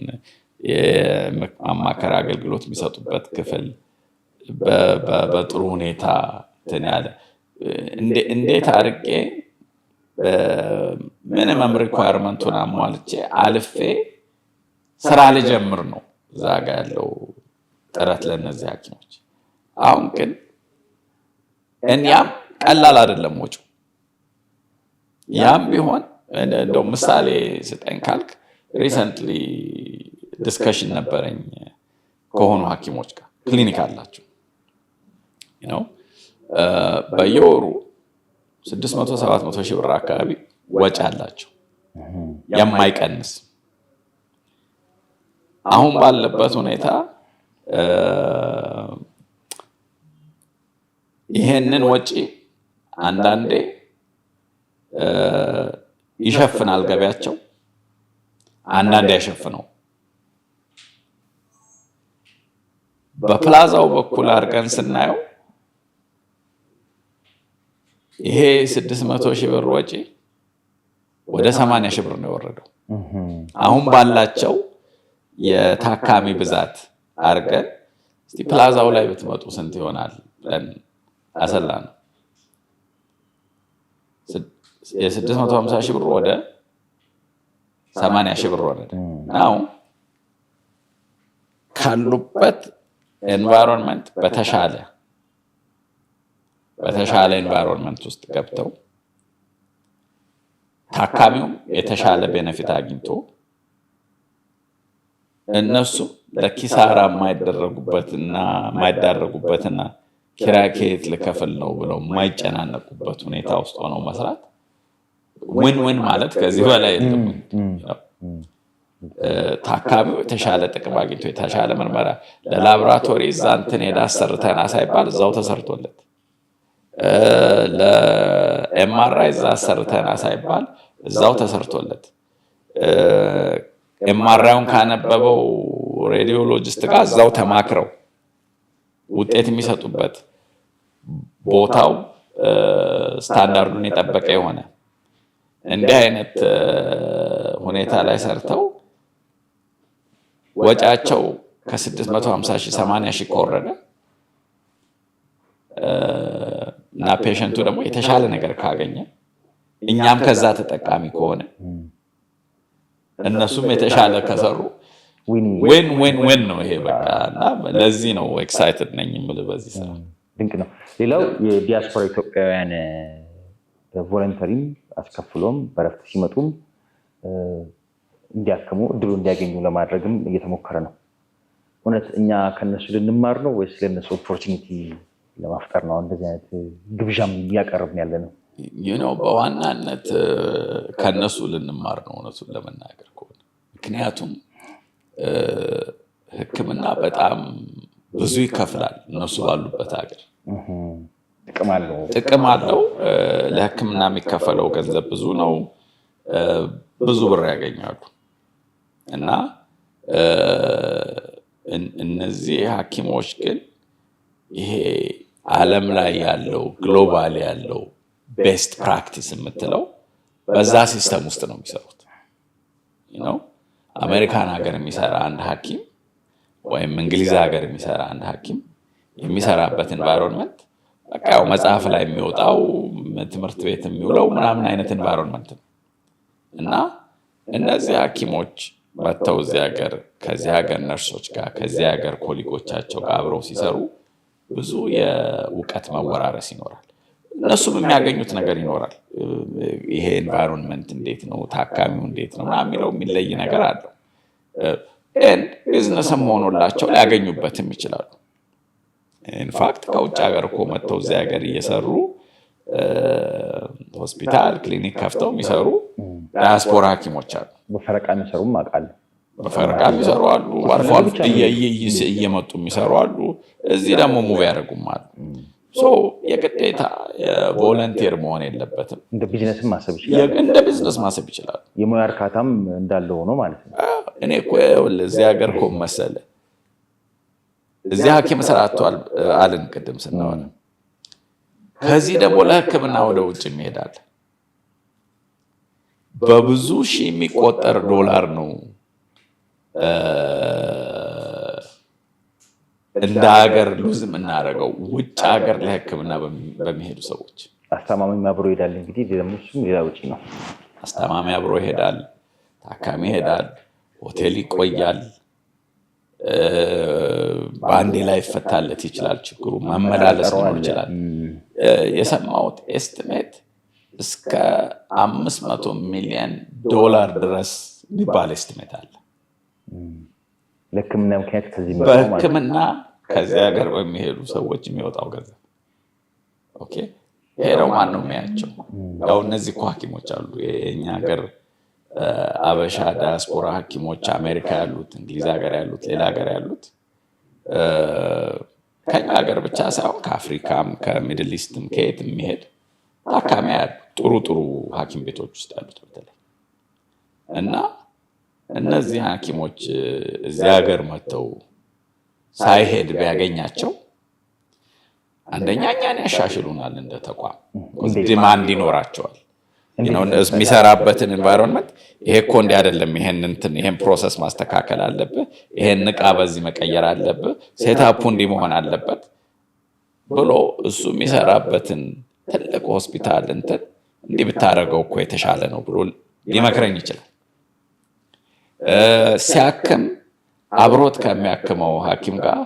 የማማከር አገልግሎት የሚሰጡበት ክፍል በጥሩ ሁኔታ እንትን ያለ እንዴት አድርጌ ሚኒመም ሪኳየርመንቱን አሟልቼ አልፌ ስራ ልጀምር ነው እዛ ጋ ያለው ጥረት ለእነዚህ ሐኪሞች። አሁን ግን እኛም ቀላል አይደለም ወጪው። ያም ቢሆን እንደው ምሳሌ ስጠኝ ካልክ ሪሰንትሊ ዲስከሽን ነበረኝ ከሆኑ ሐኪሞች ጋር ክሊኒክ አላቸው በየወሩ 600-700 ሺህ ብር አካባቢ ወጪ አላቸው የማይቀንስ። አሁን ባለበት ሁኔታ ይሄንን ወጪ አንዳንዴ ይሸፍናል ገቢያቸው፣ አንዳንዴ አይሸፍነው። በፕላዛው በኩል አድርገን ስናየው ይሄ 600 ሺህ ብር ወጪ ወደ 80 ሺህ ብር ነው የወረደው። አሁን ባላቸው የታካሚ ብዛት አድርገን እስቲ ፕላዛው ላይ ብትመጡ ስንት ይሆናል ብለን አሰላ ነው። የ650 ሺህ ብር ወደ 80 ሺህ ብር ወረደ። ናው ካሉበት ኤንቫይሮንመንት በተሻለ ኤንቫይሮንመንት ውስጥ ገብተው ታካሚውም የተሻለ ቤነፊት አግኝቶ እነሱ ለኪሳራ የማይዳረጉበትና ኪራይ ከየት ልከፍል ነው ብለው የማይጨናነቁበት ሁኔታ ውስጥ ሆነው መስራት ውን ማለት ከዚህ በላይ የለም። ታካሚው የተሻለ ጥቅም አግኝቶ የተሻለ ምርመራ ለላቦራቶሪ እዛ እንትን ሄዳ አሰርተና ሳይባል እዛው ተሰርቶለት ለኤምአርአይ እዛ ሰርተና ሳይባል እዛው ተሰርቶለት ኤምአርአዩን ካነበበው ሬዲዮሎጂስት ጋር እዛው ተማክረው ውጤት የሚሰጡበት ቦታው ስታንዳርዱን የጠበቀ የሆነ እንዲህ አይነት ሁኔታ ላይ ሰርተው ወጫቸው ከ650 ሺህ 80 ሺህ ከወረደ እና ፔሸንቱ ደግሞ የተሻለ ነገር ካገኘ እኛም ከዛ ተጠቃሚ ከሆነ እነሱም የተሻለ ከሰሩ ዌን ዌን ዌን ነው ይሄ በቃ። እና ለዚህ ነው ኤክሳይትድ ነኝ የምልህ በዚህ ስራ። ድንቅ ነው። ሌላው የዲያስፖራ ኢትዮጵያውያን በቮለንተሪም አስከፍሎም በረፍት ሲመጡም እንዲያክሙ እድሉ እንዲያገኙ ለማድረግም እየተሞከረ ነው። እውነት እኛ ከነሱ ልንማር ነው ወይስ ለነሱ ኦፖርቹኒቲ ለማፍጠር ነው እንደዚህ አይነት ግብዣም እያቀረብን ያለ ነው? በዋናነት ከነሱ ልንማር ነው እውነቱን ለመናገር ከሆነ። ምክንያቱም ሕክምና በጣም ብዙ ይከፍላል። እነሱ ባሉበት ሀገር ጥቅም አለው። ለሕክምና የሚከፈለው ገንዘብ ብዙ ነው። ብዙ ብር ያገኛሉ እና እነዚህ ሐኪሞች ግን ይሄ ዓለም ላይ ያለው ግሎባል ያለው ቤስት ፕራክቲስ የምትለው በዛ ሲስተም ውስጥ ነው የሚሰሩት። አሜሪካን ሀገር የሚሰራ አንድ ሐኪም ወይም እንግሊዝ ሀገር የሚሰራ አንድ ሐኪም የሚሰራበት ኤንቫይሮንመንት በቃ ያው መጽሐፍ ላይ የሚወጣው ትምህርት ቤት የሚውለው ምናምን አይነት ኤንቫይሮንመንት ነው እና እነዚህ ሐኪሞች መጥተው እዚህ ሀገር ከዚህ ሀገር ነርሶች ጋር ከዚህ ሀገር ኮሊጎቻቸው ጋር አብረው ሲሰሩ ብዙ የእውቀት መወራረስ ይኖራል። እነሱም የሚያገኙት ነገር ይኖራል። ይሄ ኤንቫይሮንመንት እንዴት ነው፣ ታካሚው እንዴት ነው ምናምን የሚለው የሚለይ ነገር አለው። ቢዝነስም ሆኖላቸው ሊያገኙበትም ይችላሉ። ኢንፋክት ከውጭ ሀገር እኮ መጥተው እዚህ ሀገር እየሰሩ ሆስፒታል ክሊኒክ ከፍተው የሚሰሩ ዳያስፖራ ሐኪሞች አሉ። በፈረቃ የሚሰሩም አውቃለሁ። በፈረቃ የሚሰሩ አሉ። አልፎ አልፎ እየመጡ የሚሰሩ አሉ። እዚህ ደግሞ ሙቭ ያደርጉም አሉ። የግዴታ ቮለንቲር መሆን የለበትም። እንደ ቢዝነስ ማሰብ ይችላል። እንደ ቢዝነስ ማሰብ ይችላል። የሙያ እርካታም እንዳለ ሆኖ ማለት ነው። እኔ እኮ እዚህ ሀገር እኮ መሰለህ እዚህ ሐኪም ስራ አጥቷል አልን ቅድም ስናወራ፣ ከዚህ ደግሞ ለሕክምና ወደ ውጭ ይሄዳል። በብዙ ሺህ የሚቆጠር ዶላር ነው እንደ ሀገር ሉዝ የምናደርገው ውጭ ሀገር ለሕክምና በሚሄዱ ሰዎች። አስተማማኝ አብሮ ይሄዳል። እንግዲህ ደግሞ እሱም ሌላ ውጪ ነው። አስተማሚ አብሮ ይሄዳል፣ ታካሚ ይሄዳል፣ ሆቴል ይቆያል። በአንዴ ላይ ይፈታለት ይችላል ችግሩ፣ መመላለስ ሊኖር ይችላል። የሰማሁት ኤስቲሜት እስከ $500 ሚሊዮን ድረስ የሚባል ኤስቲሜት አለ ለሕክምና ምክንያት በሕክምና ከዚህ ሀገር በሚሄዱ ሰዎች የሚወጣው ገንዘብ። ኦኬ ሄደው ማን ነው የሚያቸው? ያው እነዚህ እኮ ሐኪሞች አሉ የእኛ ሀገር አበሻ ዳያስፖራ ሐኪሞች አሜሪካ ያሉት፣ እንግሊዝ ሀገር ያሉት፣ ሌላ ሀገር ያሉት ከኛ ሀገር ብቻ ሳይሆን ከአፍሪካም ከሚድል ኢስትም ከየት የሚሄድ ታካሚ ያሉ ጥሩ ጥሩ ሐኪም ቤቶች ውስጥ ያሉት በተለይ እና እነዚህ ሐኪሞች እዚህ ሀገር መጥተው ሳይሄድ ቢያገኛቸው አንደኛ እኛን ያሻሽሉናል፣ እንደ ተቋም ዲማንድ ይኖራቸዋል። የሚሰራበትን ኤንቫይሮንመንት ይሄ እኮ እንዲህ አይደለም፣ ይሄን ፕሮሰስ ማስተካከል አለብህ፣ ይሄን ዕቃ በዚህ መቀየር አለብህ፣ ሴታፑ እንዲህ መሆን አለበት ብሎ እሱ የሚሰራበትን ትልቅ ሆስፒታል እንዲህ ብታደርገው እኮ የተሻለ ነው ብሎ ሊመክረኝ ይችላል። ሲያክም አብሮት ከሚያክመው ሐኪም ጋር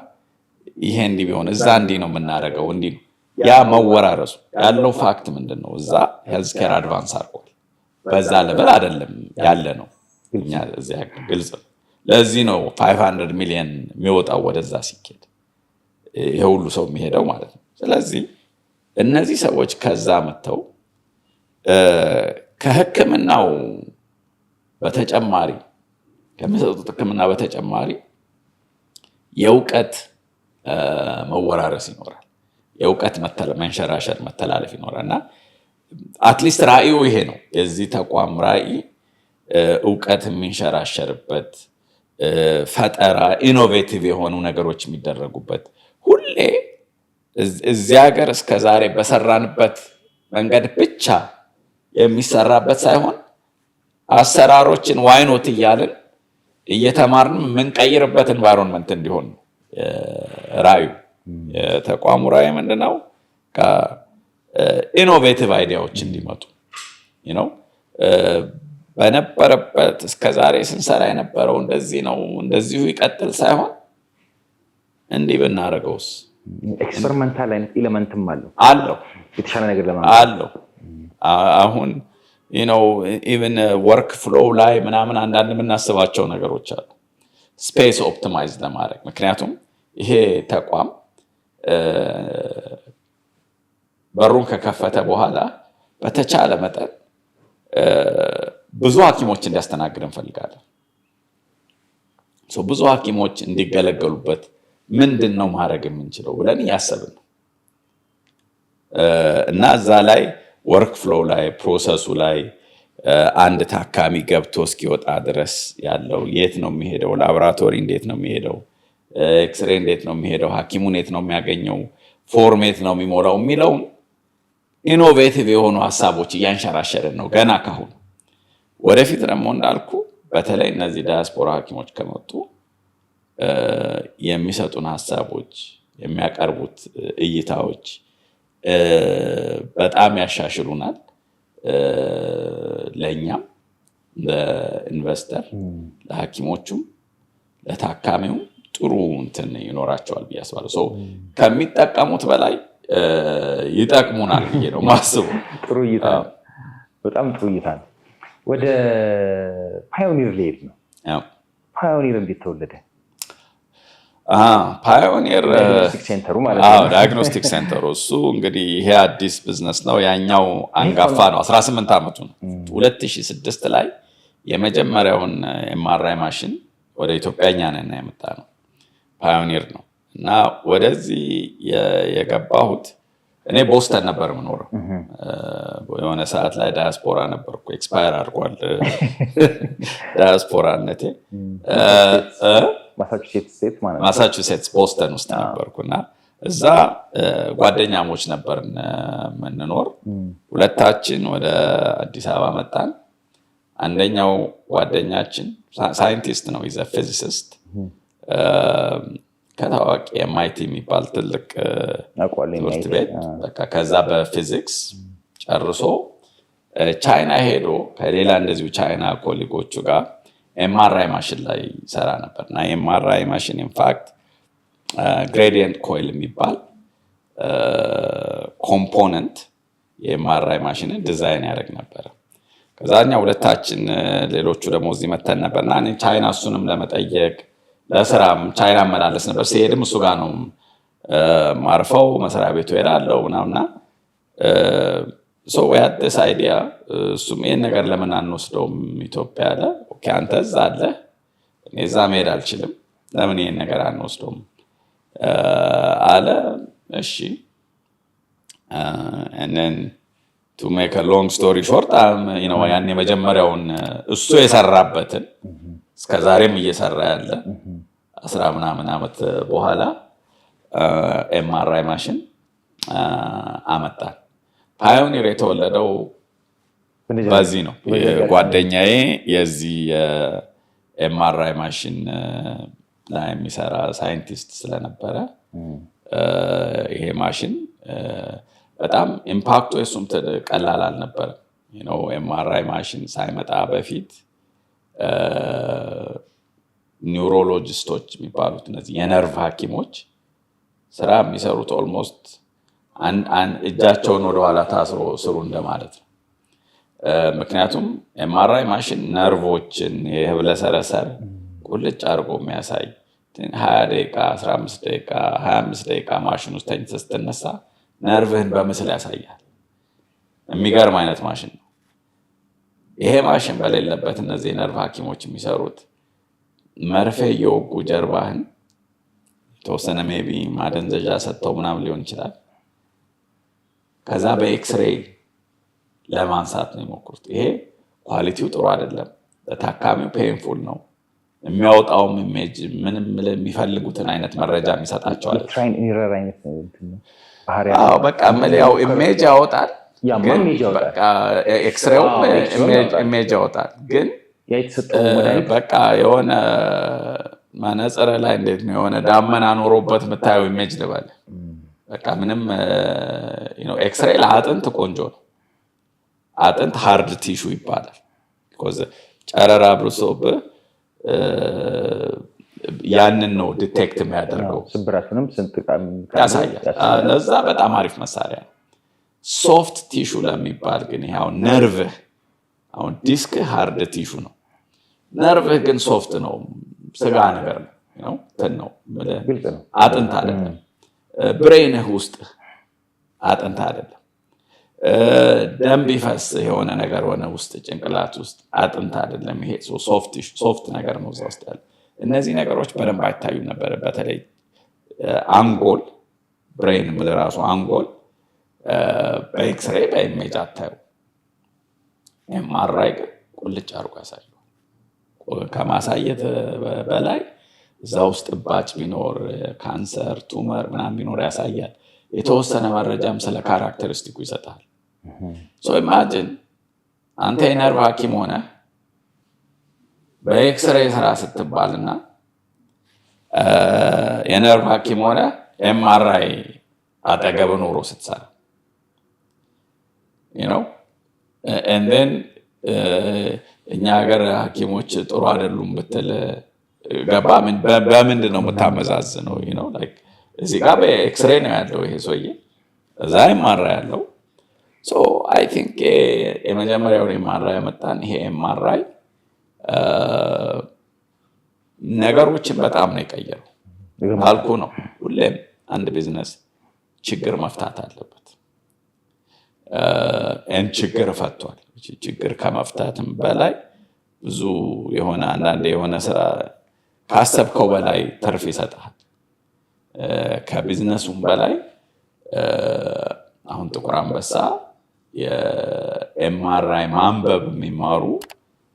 ይሄ እንዲህ ቢሆን እዛ እንዲህ ነው የምናደርገው እንዲህ ነው። ያ መወራረሱ ያለው ፋክት ምንድን ነው? እዛ ሄልዝ ኬር አድቫንስ አድርጓል። በዛ ለበል አይደለም ያለ ነው። እኛ እዚያ ግልጽ ነው። ለዚህ ነው 500 ሚሊዮን የሚወጣው ወደዛ ሲኬድ ይሄ ሁሉ ሰው የሚሄደው ማለት ነው። ስለዚህ እነዚህ ሰዎች ከዛ መጥተው ከሕክምናው በተጨማሪ ከሚሰጡት ሕክምና በተጨማሪ የእውቀት መወራረስ ይኖራል። የእውቀት መንሸራሸር መተላለፍ ይኖራል እና አትሊስት ራእዩ ይሄ ነው። የዚህ ተቋም ራእይ እውቀት የሚንሸራሸርበት፣ ፈጠራ ኢኖቬቲቭ የሆኑ ነገሮች የሚደረጉበት፣ ሁሌ እዚህ ሀገር እስከዛሬ በሰራንበት መንገድ ብቻ የሚሰራበት ሳይሆን አሰራሮችን ዋይኖት እያልን እየተማርን የምንቀይርበት ኤንቫይሮንመንት እንዲሆን ነው ራእዩ። የተቋሙ ራእይ ምንድነው? ኢኖቬቲቭ አይዲያዎች እንዲመጡ ነው። በነበረበት እስከዛሬ ስንሰራ የነበረው እንደዚህ ነው እንደዚሁ ይቀጥል ሳይሆን እንዲህ ብናደርገውስ፣ ኤክስፐሪመንታል አይነት ኤሌመንትም አለው የተሻለ ነገር አለው። አሁን ኢቨን ወርክ ፍሎው ላይ ምናምን አንዳንድ የምናስባቸው ነገሮች አሉ ስፔስ ኦፕቲማይዝ ለማድረግ። ምክንያቱም ይሄ ተቋም በሩን ከከፈተ በኋላ በተቻለ መጠን ብዙ ሐኪሞች እንዲያስተናግድ እንፈልጋለን። ብዙ ሐኪሞች እንዲገለገሉበት ምንድን ነው ማድረግ የምንችለው ብለን እያሰብን ነው እና እዛ ላይ ወርክ ፍሎው ላይ ፕሮሰሱ ላይ አንድ ታካሚ ገብቶ እስኪወጣ ድረስ ያለው የት ነው የሚሄደው፣ ላቦራቶሪ እንዴት ነው የሚሄደው፣ ኤክስሬ እንዴት ነው የሚሄደው፣ ሐኪሙን የት ነው የሚያገኘው፣ ፎርም የት ነው የሚሞላው የሚለውን ኢኖቬቲቭ የሆኑ ሀሳቦች እያንሸራሸርን ነው ገና ካሁን። ወደፊት ደግሞ እንዳልኩ በተለይ እነዚህ ዳያስፖራ ሐኪሞች ከመጡ የሚሰጡን ሀሳቦች፣ የሚያቀርቡት እይታዎች በጣም ያሻሽሉናል። ለእኛም ለኢንቨስተር፣ ለሐኪሞቹም፣ ለታካሚውም ጥሩ እንትን ይኖራቸዋል ብዬ አስባለሁ። ከሚጠቀሙት በላይ ይጠቅሙናል ብዬ ነው ማስቡ። ጥሩ እይታ፣ በጣም ጥሩ እይታ ነው። ወደ ፓዮኒር ሊሄድ ነው። ፓዮኒር እንዴት ተወለደ? ፓዮኒር ሴንተሩ ማለት ነው። ዳያግኖስቲክ ሴንተሩ እሱ እንግዲህ ይሄ አዲስ ቢዝነስ ነው። ያኛው አንጋፋ ነው። 18 ዓመቱ ነው። 2006 ላይ የመጀመሪያውን ኤምአርአይ ማሽን ወደ ኢትዮጵያ እኛ ነን ያመጣ ነው። ፓዮኒር ነው እና ወደዚህ የገባሁት እኔ ቦስተን ነበር የምኖረው። የሆነ ሰዓት ላይ ዳያስፖራ ነበርኩ። ኤክስፓየር አድርጓል ዳያስፖራነቴ። ማሳቹሴትስ ቦስተን ውስጥ ነበርኩና እዛ ጓደኛሞች ነበር የምንኖር። ሁለታችን ወደ አዲስ አበባ መጣን። አንደኛው ጓደኛችን ሳይንቲስት ነው፣ ይዘ ፊዚሲስት ከታዋቂ MIT የሚባል ትልቅ ትምህርት ቤት ከዛ በፊዚክስ ጨርሶ ቻይና ሄዶ ከሌላ እንደዚሁ ቻይና ኮሊጎቹ ጋር ኤምአርአይ ማሽን ላይ ይሰራ ነበር እና ኤምአርአይ ማሽን ኢንፋክት ግሬዲየንት ኮይል የሚባል ኮምፖነንት የኤምአርአይ ማሽንን ዲዛይን ያደርግ ነበር። ከዛኛ ሁለታችን ሌሎቹ ደግሞ እዚህ መተን ነበርና ቻይና እሱንም ለመጠየቅ ለስራም ቻይና መላለስ ነበር። ሲሄድም እሱ ጋር ነው ማርፈው፣ መስሪያ ቤቱ ሄዳለው ምናምና ያደስ አይዲያ እሱም ይህን ነገር ለምን አንወስደውም ኢትዮጵያ አለ። ኦኬ አንተ እዛ አለ፣ እኔ እዛ መሄድ አልችልም፣ ለምን ይህን ነገር አንወስደውም አለ። እሺ and then to make a long story short ያን የመጀመሪያውን እሱ የሰራበትን እስከዛሬም እየሰራ ያለ 10 ምናምን ዓመት በኋላ ኤምአርአይ ማሽን አመጣን። ፓዮኒር የተወለደው በዚህ ነው። ጓደኛዬ የዚህ ኤምአርአይ ማሽን ላይ የሚሰራ ሳይንቲስት ስለነበረ ይሄ ማሽን በጣም ኢምፓክቱ የሱም ቀላል አልነበረም። ኤምአርአይ ማሽን ሳይመጣ በፊት ኒውሮሎጂስቶች የሚባሉት እነዚህ የነርቭ ሐኪሞች ስራ የሚሰሩት ኦልሞስት እጃቸውን ወደኋላ ታስሮ ስሩ እንደማለት ነው። ምክንያቱም ኤምአርአይ ማሽን ነርቮችን የህብለሰረሰር ቁልጭ አድርጎ የሚያሳይ 20 ደቂቃ 15 ደቂቃ 25 ደቂቃ ማሽን ውስጥ ተኝተህ ስትነሳ ነርቭህን በምስል ያሳያል። የሚገርም አይነት ማሽን ነው። ይሄ ማሽን በሌለበት እነዚህ የነርቭ ሐኪሞች የሚሰሩት መርፌ እየወጉ ጀርባህን የተወሰነ ሜቢ ማደንዘዣ ሰጥተው ምናምን ሊሆን ይችላል ከዛ በኤክስሬይ ለማንሳት ነው የሞክሩት። ይሄ ኳሊቲው ጥሩ አይደለም፣ ለታካሚው ፔንፉል ነው። የሚያወጣውም ኢሜጅ ምንም የሚፈልጉትን አይነት መረጃ የሚሰጣቸዋል። በቃ ያው ኢሜጅ ያወጣል፣ ኤክስሬውም ኢሜጅ ያወጣል። ግን በቃ የሆነ መነጽር ላይ እንዴት ነው የሆነ ዳመና ኖሮበት የምታየው ኢሜጅ ልበል። በቃ ምንም ኤክስሬይ ለአጥንት ቆንጆ ነው። አጥንት ሃርድ ቲሹ ይባላል። ጨረራ ብርሶብህ ያንን ነው ዲቴክት የሚያደርገው፣ ስብራቱንም ያሳያል። ለዛ በጣም አሪፍ መሳሪያ ነው። ሶፍት ቲሹ ለሚባል ግን ይሄው ነርቭህ፣ አሁን ዲስክ ሃርድ ቲሹ ነው፣ ነርቭህ ግን ሶፍት ነው፣ ስጋ ነገር ነው፣ ነው አጥንት አይደለም። ብሬንህ ውስጥ አጥንት አይደለም። ደም ቢፈስ የሆነ ነገር ሆነ ውስጥ ጭንቅላት ውስጥ አጥንት አይደለም። ይሄ ሶፍት ነገር ነው እዛ ውስጥ ያለ። እነዚህ ነገሮች በደንብ አይታዩ ነበር። በተለይ አንጎል፣ ብሬን የምልህ ራሱ አንጎል በኤክስሬይ በኢሜጅ አታዩ። ኤምአርአይ ግን ቁልጭ አድርጎ ያሳየዋል። ከማሳየት በላይ እዛ ውስጥ እባጭ ቢኖር ካንሰር፣ ቱመር ምናምን ቢኖር ያሳያል። የተወሰነ መረጃም ስለ ካራክተሪስቲኩ ይሰጣል። ኢማጂን አንተ የነርቭ ሐኪም ሆነ በኤክስሬይ ስራ ስትባልና የነርቭ ሐኪም ሆነ ኤምአርአይ አጠገብ ኖሮ ስትሰራ እንደን እኛ ሀገር ሐኪሞች ጥሩ አይደሉም ብትል ገባ በምንድን ነው የምታመዛዝነው? እዚህ ጋር በኤክስሬይ ነው ያለው ይሄ ሰውዬ፣ እዛ ኤምአርአይ ያለው። አይ ቲንክ የመጀመሪያውን ኤምአርአይ ያመጣን ይሄ ኤምአርአይ ነገሮችን በጣም ነው የቀየረው። ካልኩ ነው ሁሌም አንድ ቢዝነስ ችግር መፍታት አለበት። ችግር ፈቷል። ችግር ከመፍታትም በላይ ብዙ የሆነ አንዳንድ የሆነ ስራ ካሰብከው በላይ ትርፍ ይሰጣል። ከቢዝነሱም በላይ አሁን ጥቁር አንበሳ የኤምአርአይ ማንበብ የሚማሩ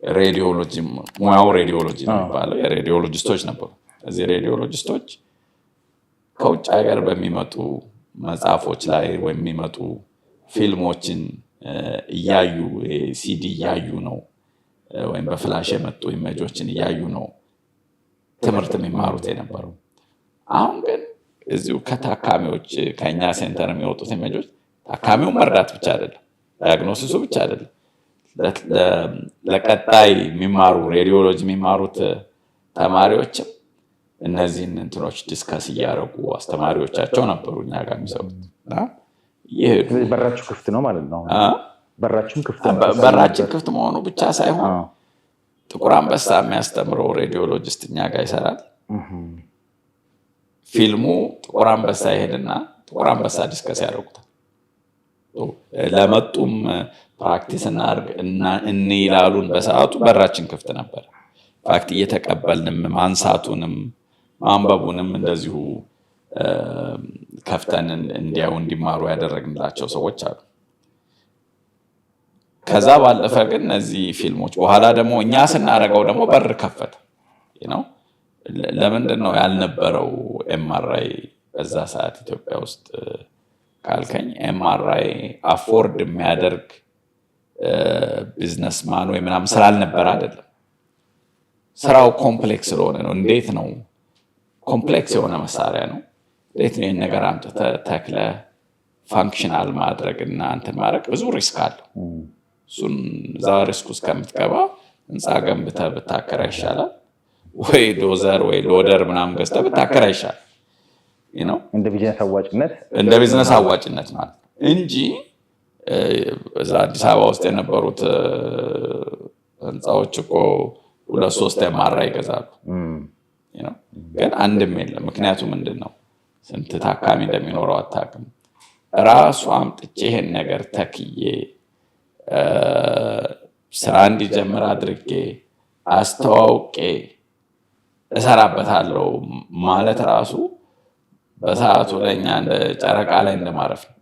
ሬዲዮሎጂ ሙያው ሬዲዮሎጂ ነው የሚባለው የሬዲዮሎጂስቶች ነበሩ። እዚህ ሬዲዮሎጂስቶች ከውጭ ሀገር በሚመጡ መጽሐፎች ላይ ወይም የሚመጡ ፊልሞችን እያዩ ሲዲ እያዩ ነው ወይም በፍላሽ የመጡ ኢሜጆችን እያዩ ነው ትምህርት የሚማሩት የነበረው። አሁን ግን እዚሁ ከታካሚዎች ከኛ ሴንተር የሚወጡት ኢሜጆች ታካሚውን መርዳት ብቻ አይደለም፣ ዳያግኖሲሱ ብቻ አይደለም፣ ለቀጣይ የሚማሩ ሬዲዮሎጂ የሚማሩት ተማሪዎችም እነዚህን እንትኖች ዲስከስ እያደረጉ አስተማሪዎቻቸው ነበሩ እኛ ጋር የሚሰሩት። በራችሁ ክፍት ነው ማለት ነው። በራችን ክፍት መሆኑ ብቻ ሳይሆን ጥቁር አንበሳ የሚያስተምረው ሬዲዮሎጂስት እኛ ጋር ይሰራል። ፊልሙ ጥቁር አንበሳ ይሄድና ጥቁር አንበሳ ዲስከስ ያደርጉታል። ለመጡም ፕራክቲስ እንይላሉን በሰዓቱ በራችን ክፍት ነበር። ፋክት እየተቀበልንም ማንሳቱንም ማንበቡንም እንደዚሁ ከፍተን እንዲያው እንዲማሩ ያደረግንላቸው ሰዎች አሉ። ከዛ ባለፈ ግን እነዚህ ፊልሞች በኋላ ደግሞ እኛ ስናደርገው ደግሞ በር ከፈተ ነው። ለምንድን ነው ያልነበረው ኤምአርአይ በዛ ሰዓት ኢትዮጵያ ውስጥ ካልከኝ፣ ኤምአርአይ አፎርድ የሚያደርግ ቢዝነስማን ወይ ምናምን ስላልነበረ አይደለም። ስራው ኮምፕሌክስ ስለሆነ ነው። እንዴት ነው ኮምፕሌክስ የሆነ መሳሪያ ነው። እንዴት ነው ይህን ነገር አምጥተህ ተክለህ ፋንክሽናል ማድረግ እና እንትን ማድረግ ብዙ ሪስክ አለው። እሱን እዛ ሪስክ ውስጥ ከምትገባ ህንፃ ገንብተህ ብታከራይ ይሻላል፣ ወይ ዶዘር ወይ ሎደር ምናምን ገዝተህ ብታከራይ ይሻላል። እንደ ቢዝነስ አዋጭነት ማለት እንጂ እዛ አዲስ አበባ ውስጥ የነበሩት ህንፃዎች እኮ 2-3 ኤምአርአይ ይገዛሉ፣ ግን አንድም የለም። ምክንያቱ ምንድን ነው? ስንት ታካሚ እንደሚኖረው አታውቅም። ራሱ አምጥቼ ይሄን ነገር ተክዬ ስራ እንዲጀምር አድርጌ አስተዋውቄ እሰራበታለሁ ማለት ራሱ በሰዓቱ ለኛ እንደ ጨረቃ ላይ እንደማረፍ ነው።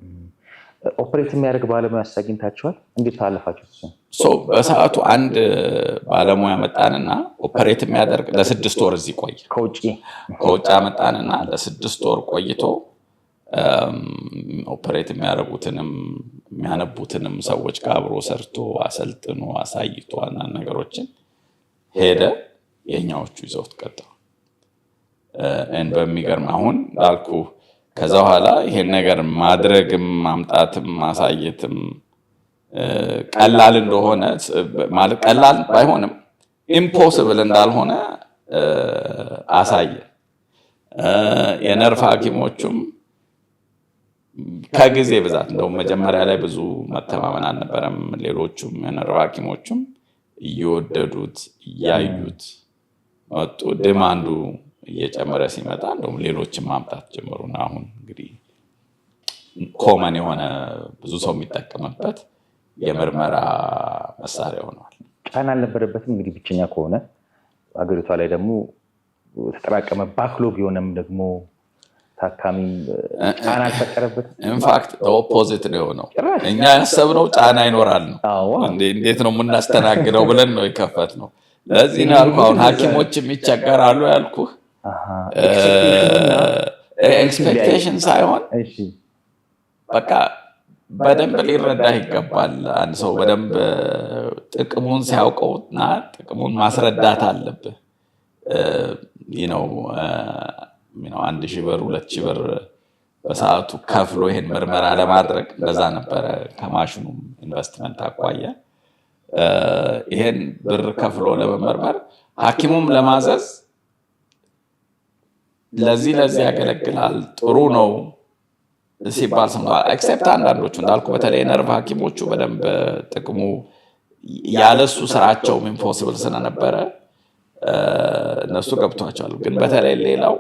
ኦፕሬት የሚያደርግ ባለሙያ አግኝታችኋል? እንዴት ታለፋችሁ? በሰዓቱ አንድ ባለሙያ መጣንና ኦፕሬት የሚያደርግ ለ6 ወር እዚህ ቆየ። ከውጭ መጣንና ለ6 ወር ቆይቶ ኦፕሬት የሚያደርጉትንም የሚያነቡትንም ሰዎች ጋር አብሮ ሰርቶ አሰልጥኖ አሳይቶ አንዳንድ ነገሮችን ሄደ። የኛዎቹ ይዘውት ቀጠሉ። በሚገርም አሁን እንዳልኩ ከዛ በኋላ ይሄን ነገር ማድረግም ማምጣትም ማሳየትም ቀላል እንደሆነ ማለት ቀላል ባይሆንም ኢምፖሲብል እንዳልሆነ አሳየ። የነርቭ ሐኪሞቹም ከጊዜ ብዛት እንደው መጀመሪያ ላይ ብዙ መተማመን አልነበረም። ሌሎቹም የነርቭ ሐኪሞቹም እየወደዱት እያዩት መጡ። ዲማንዱ እየጨመረ ሲመጣ እንደውም ሌሎችም ማምጣት ጀመሩና አሁን እንግዲህ ኮመን የሆነ ብዙ ሰው የሚጠቀምበት የምርመራ መሳሪያ ሆኗል። ጫና አልነበረበትም። እንግዲህ ብቸኛ ከሆነ አገሪቷ ላይ ደግሞ ተጠራቀመ ባክሎግ የሆነም ደግሞ ታካሚ ጫና አልፈጠረበትም። ኢንፋክት ኦፖዚት ነው የሆነው። እኛ ያሰብነው ጫና ይኖራል ነው፣ እንዴት ነው የምናስተናግደው ብለን ነው የከፈትነው። ለዚህ ነው ያልኩህ አሁን ሐኪሞችም ይቸገራሉ ያልኩህ። ኤክስፔክቴሽን ሳይሆን በቃ በደንብ ሊረዳህ ይገባል። አንድ ሰው በደንብ ጥቅሙን ሲያውቀውና ጥቅሙን ማስረዳት አለብህ። 1,000 ብር 2,000 ብር በሰዓቱ ከፍሎ ይሄን ምርመራ ለማድረግ እንደዛ ነበረ። ከማሽኑም ኢንቨስትመንት አኳያ ይሄን ብር ከፍሎ ለመመርመር ሐኪሙም ለማዘዝ ለዚህ ያገለግላል ጥሩ ነው ሲባል ሰምቷል። ኤክሴፕት አንዳንዶቹ እንዳልኩ በተለይ ነርቭ ሐኪሞቹ በደንብ ጥቅሙ ያለሱ ስራቸው ኢምፖሲብል ስለነበረ እነሱ ገብቷቸዋል። ግን በተለይ ሌላው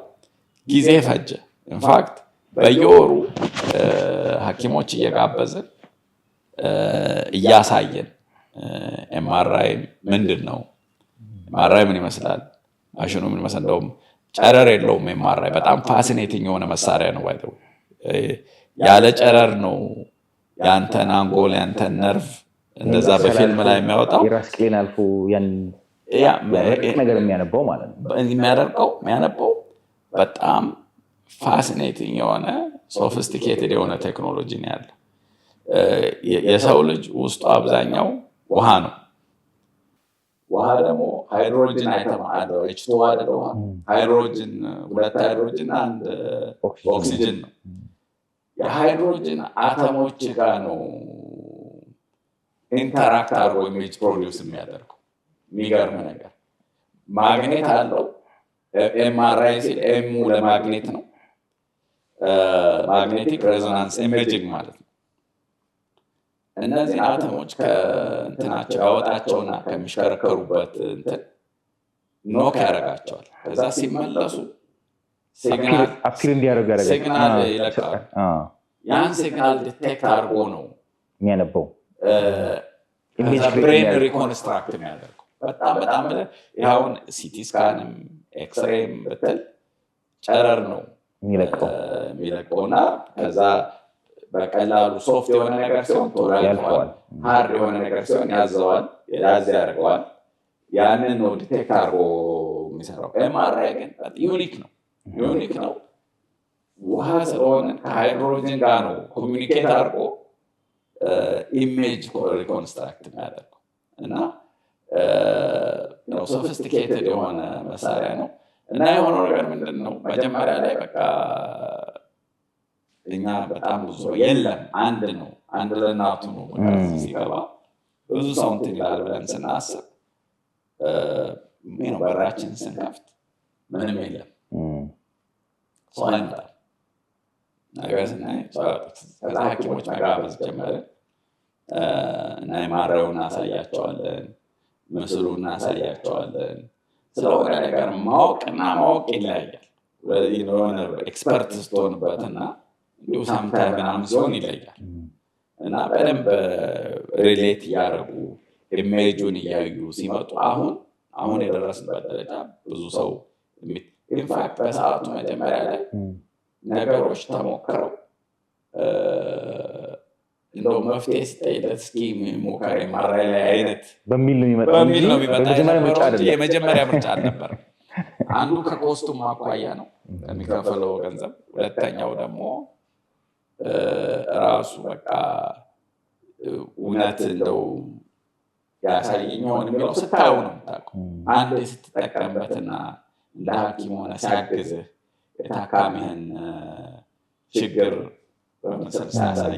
ጊዜ ፈጀ። ኢንፋክት በየወሩ ሐኪሞች እየጋበዝን እያሳየን ኤምአርአይ ምንድን ነው፣ ኤምአርአይ ምን ይመስላል፣ ማሽኑ ምን ይመስላል። እንደውም ጨረር የለውም ኤምአርአይ። በጣም ፋሲኔቲንግ የሆነ መሳሪያ ነው። ባይተው ያለ ጨረር ነው ያንተን አንጎል ያንተን ነርቭ እንደዛ በፊልም ላይ የሚያወጣው። የራስ ቅሌን አልፎ ያን ነገር የሚያነበው ማለት ነው። የሚያነበው በጣም ፋሲኔቲንግ የሆነ ሶፊስቲኬትድ የሆነ ቴክኖሎጂ ነው ያለ። የሰው ልጅ ውስጡ አብዛኛው ውሃ ነው። ውሃ ደግሞ ሃይድሮጅን አይተማለው H2 አይደል? ውሃ ሃይድሮጅን 2 ሃይድሮጅን አንድ ኦክሲጅን ነው። የሃይድሮጅን አተሞች ጋር ነው ኢንተራክት አድርጎ ኢሜጅ ፕሮዲውስ የሚያደርገው። የሚገርም ነገር ማግኔት አለው። ኤምአርአይ ሲል ኤሙ ለማግኔት ነው፣ ማግኔቲክ ሬዞናንስ ኢሜጂንግ ማለት ነው። እነዚህ አተሞች ከእንትናቸው ያወጣቸውና ከሚሽከረከሩበት እንትን ኖክ ያደርጋቸዋል። ከዛ ሲመለሱ ሲግናል ይለቃሉ። ያን ሲግናል ዲቴክት አድርጎ ነው የሚያነበው። ብሬን ሪኮንስትራክት የሚያደርገው በጣም ይኸውን ሲቲ ስካንም ኤክስሬም ብትል ጨረር ነው የሚለቀውና ከዛ በቀላሉ ሶፍት የሆነ ነገር ሲሆን ቶሎ ያልፈዋል፣ ሃርድ የሆነ ነገር ሲሆን ያዝ ያደርገዋል። ያንን ነው ዲቴክት አድርጎ የሚሰራው። ኤምአርአይ ግን ዩኒክ ነው። ውሃ ስለሆነ ከሃይድሮጅን ጋር ነው ኮሚኒኬት አድርጎ ኢሜጅ ሪኮንስትራክት የሚያደርገው እና ሶፊስቲኬትድ የሆነ መሳሪያ ነው። እና የሆነው ነገር ምንድን ነው? መጀመሪያ ላይ በቃ እኛ በጣም ብዙ ሰው የለም አንድ ለእናቱ ነው ሲገባ ብዙ ሰው እንትን ይላል ብለን ስናስብ በራችን ስንከፍት ምንም የለም፣ ሰው አይመጣም። ነገር ስናይ ከዛ ሐኪሞች መጋበዝ ጀመርን እና ኤምአርአዩን እናሳያቸዋለን፣ ምስሉን እናሳያቸዋለን። ስለሆነ ነገር ማወቅና ማወቅ ይለያያል። የሆነ ኤክስፐርት ስትሆንበትና እንዲሁ ሳምታይ ምናምን ሲሆን ይለያል እና በደንብ ሪሌት እያደረጉ ኢሜጁን እያዩ ሲመጡ አሁን የደረስንበት ደረጃ ብዙ ሰው ኢንፋክት በሰዓቱ መጀመሪያ ላይ ነገሮች ተሞክረው እንደው መፍትሄ ስጠይለት እስኪ ሞከር MRI ላይ አይነት በሚል ነው የሚመጣው እንጂ የመጀመሪያ ምርጫ አልነበረም። አንዱ ከኮስቱም አኳያ ነው የሚከፈለው ገንዘብ፣ ሁለተኛው ደግሞ ራሱ በቃ እውነት እንደው ያሳየኝ ሆነ የሚለው ስታየው ነው የምታውቀው። አንድ ስትጠቀምበትና እንደ ሐኪም ሆነ ሲያግዝህ የታካሚህን ችግር በምስል ሳያሳይ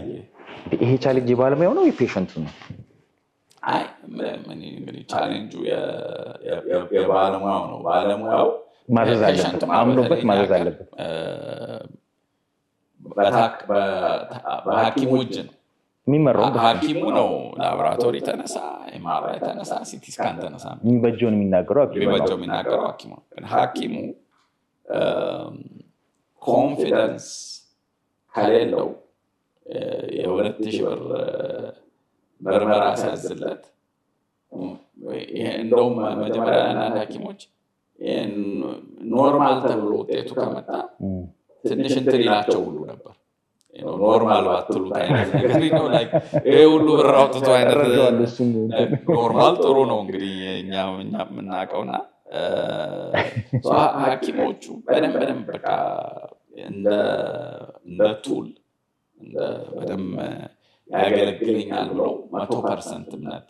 ይሄ ቻሌንጅ የባለሙያው ነው የፔሸንቱ ነው? አይ እንግዲህ ቻሌንጁ የባለሙያው ነው። ባለሙያው ማዘዝ አለበት፣ አምኖበት ማዘዝ አለበት። በሐኪሙ እጅ ነው የሚመራው። ሐኪሙ ነው ላቦራቶሪ ተነሳ፣ MRI ተነሳ፣ ሲቲ ስካን ተነሳ የሚበጀውን የሚናገረው ሐኪሙ ነው። ግን ሐኪሙ ኮንፊደንስ ከሌለው የ2,000 ብር ምርመራ ሲያዝለት እንደውም መጀመሪያ አንዳንድ ሐኪሞች ኖርማል ተብሎ ውጤቱ ከመጣ ትንሽ እንትን ይላቸው ሁሉ ነበር። ኖርማል ባትሉት አይነት ነገር ይሄ ሁሉ ብር አውጥቶ አይነት ኖርማል ጥሩ ነው እንግዲህ እኛ የምናውቀውና ሐኪሞቹ በደንብ በቃ እንደ ቱል በደንብ ያገለግለኛል ብለው 100% እምነት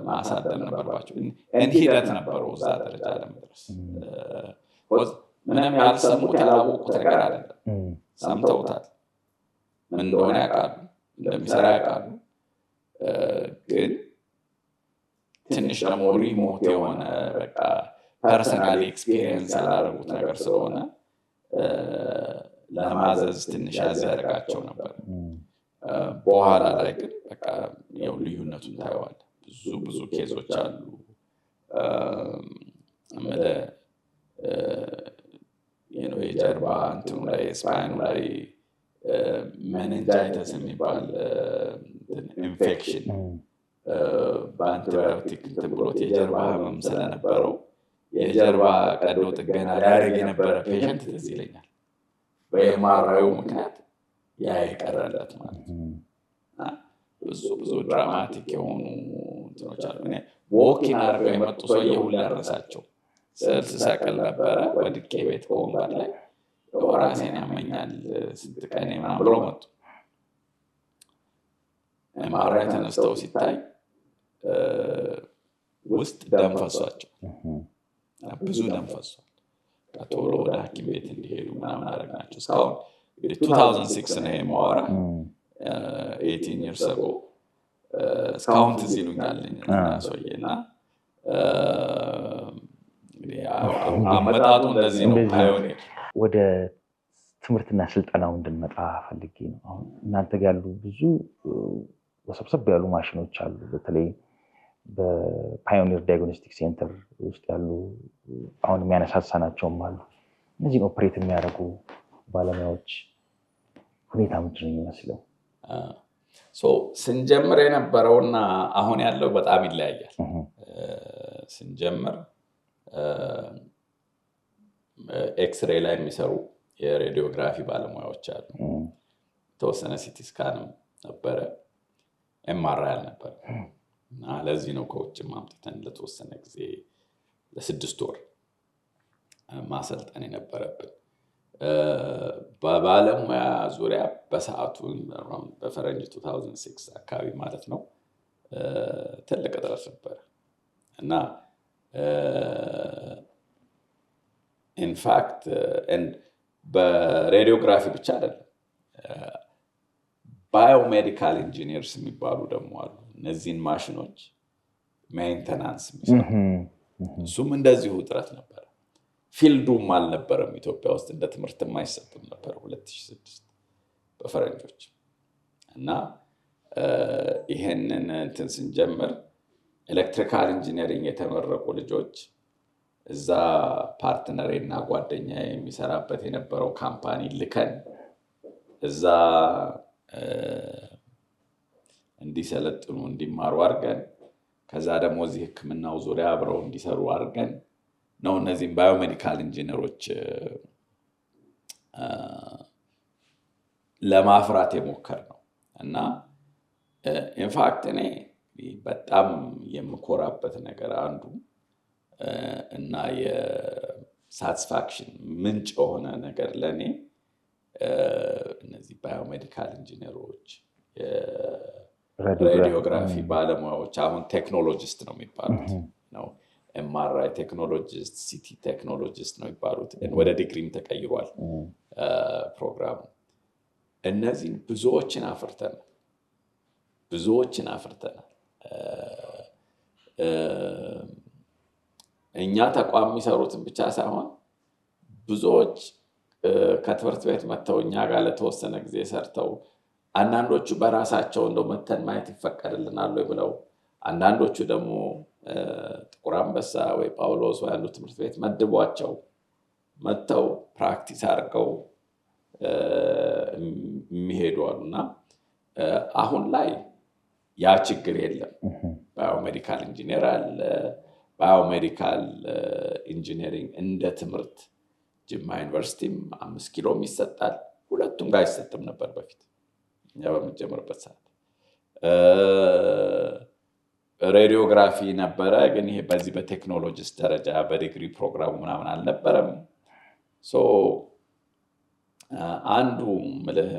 ማሳደር ነበርባቸው። ሂደት ነበረው እዛ ደረጃ ለመድረስ። ምንም ያልሰሙት ያላወቁት ነገር አይደለም። ሰምተውታል፣ ምን እንደሆነ ያውቃሉ፣ እንደሚሰራ ያውቃሉ። ግን ትንሽ ደግሞ ሪሞት የሆነ በቃ ፐርሰናል ኤክስፒሪየንስ ያላደረጉት ነገር ስለሆነ ለማዘዝ ትንሽ ያዘርጋቸው ነበር። በኋላ ላይ ግን በቃ ያው ልዩነቱን ታየዋል። ብዙ ኬዞች አሉ። የጀርባ እንትኑ ላይ ስፓይኑ ላይ ሜኒንጃይተስ የሚባል ኢንፌክሽን በአንቲባዮቲክ እንትን ብሎት የጀርባ ህመም ስለነበረው የጀርባ ቀዶ ጥገና ሊያደርግ የነበረ ፔሸንት ትዝ ይለኛል። በMRI ምክንያት ያ የቀረለት ማለት ነው። ብዙ ድራማቲክ የሆኑ እንትኖች አሉ። ወኪን አድርገው የመጡ ሰውዬ ሁላ ደረሳቸው። ስዕል ስሰቅል ነበረ ወድቄ ቤት ከወንበር ላይ ራሴን ያመኛል ስንት ቀን ምናምን ብሎ መጡ። MRI ተነስተው ሲታይ ውስጥ ደም ፈሷቸው፣ ብዙ ደም ፈሷል። ቶሎ ወደ ሐኪም ቤት እንዲሄዱ ምናምን አደረግናቸው። እስካሁን 2006 ነው የማወራ 18 years ago እስካሁን ትዝ ይሉኛል ሰውዬና አመጣጡ እንደዚህ ነው። ፓዮኒር ወደ ትምህርትና ስልጠናው እንድንመጣ ፈልጌ ነው። አሁን እናንተ ጋር ያሉ ብዙ ወሰብሰብ ያሉ ማሽኖች አሉ። በተለይ በፓዮኒር ዳያግኖስቲክ ሴንተር ውስጥ ያሉ አሁን የሚያነሳሳናቸውም አሉ። እነዚህን ኦፕሬት የሚያደርጉ ባለሙያዎች ሁኔታ ምንድን ነው የሚመስለው? ስንጀምር የነበረውና አሁን ያለው በጣም ይለያያል። ስንጀምር ኤክስሬ ላይ የሚሰሩ የሬዲዮግራፊ ባለሙያዎች አሉ። ተወሰነ ሲቲ ስካንም ነበረ፣ MRI አልነበረ እና ለዚህ ነው ከውጭ ማምጥተን ለተወሰነ ጊዜ ለ6 ወር ማሰልጠን የነበረብን። በባለሙያ ዙሪያ በሰዓቱ በፈረንጅ 2006 አካባቢ ማለት ነው ትልቅ እጥረት ነበረ እና ኢንፋክት በሬዲዮግራፊ ብቻ አይደለም፣ ባዮሜዲካል ኢንጂኒየርስ የሚባሉ ደግሞ አሉ። እነዚህን ማሽኖች ሜንተናንስ የሚሰሩ እሱም እንደዚሁ እጥረት ነበረ። ፊልዱም አልነበረም ኢትዮጵያ ውስጥ፣ እንደ ትምህርትም አይሰጥም ነበር 2006 በፈረንጆች እና ይሄንን እንትን ስንጀምር ኤሌክትሪካል ኢንጂነሪንግ የተመረቁ ልጆች እዛ ፓርትነሬና ጓደኛ የሚሰራበት የነበረው ካምፓኒ ልከን እዛ እንዲሰለጥኑ እንዲማሩ አድርገን ከዛ ደግሞ እዚህ ሕክምናው ዙሪያ አብረው እንዲሰሩ አድርገን ነው እነዚህም ባዮሜዲካል ኢንጂነሮች ለማፍራት የሞከር ነው። እና ኢንፋክት እኔ በጣም የምኮራበት ነገር አንዱ እና የሳቲስፋክሽን ምንጭ የሆነ ነገር ለእኔ እነዚህ ባዮሜዲካል ኢንጂነሮች፣ ሬዲዮግራፊ ባለሙያዎች አሁን ቴክኖሎጂስት ነው የሚባሉት ነው። ኤምአርአይ ቴክኖሎጂስት፣ ሲቲ ቴክኖሎጂስት ነው የሚባሉት። ወደ ዲግሪም ተቀይሯል ፕሮግራሙ። እነዚህም ብዙዎችን አፍርተናል። እኛ ተቋም የሚሰሩትን ብቻ ሳይሆን ብዙዎች ከትምህርት ቤት መጥተው እኛ ጋር ለተወሰነ ጊዜ ሰርተው አንዳንዶቹ በራሳቸው እንደው መተን ማየት ይፈቀድልናል ብለው፣ አንዳንዶቹ ደግሞ ጥቁር አንበሳ ወይ ጳውሎስ ወይ አንዱ ትምህርት ቤት መድቧቸው መጥተው ፕራክቲስ አድርገው የሚሄዱ አሉና አሁን ላይ ያ ችግር የለም። ባዮሜዲካል ኢንጂነር አለ። ባዮሜዲካል ኢንጂነሪንግ እንደ ትምህርት ጅማ ዩኒቨርሲቲም 5 ኪሎም ይሰጣል። ሁለቱም ጋር አይሰጥም ነበር በፊት እኛ በምንጀምርበት ሰዓት። ሬዲዮግራፊ ነበረ፣ ግን ይሄ በዚህ በቴክኖሎጂስት ደረጃ በዲግሪ ፕሮግራሙ ምናምን አልነበረም። አንዱ ምልህ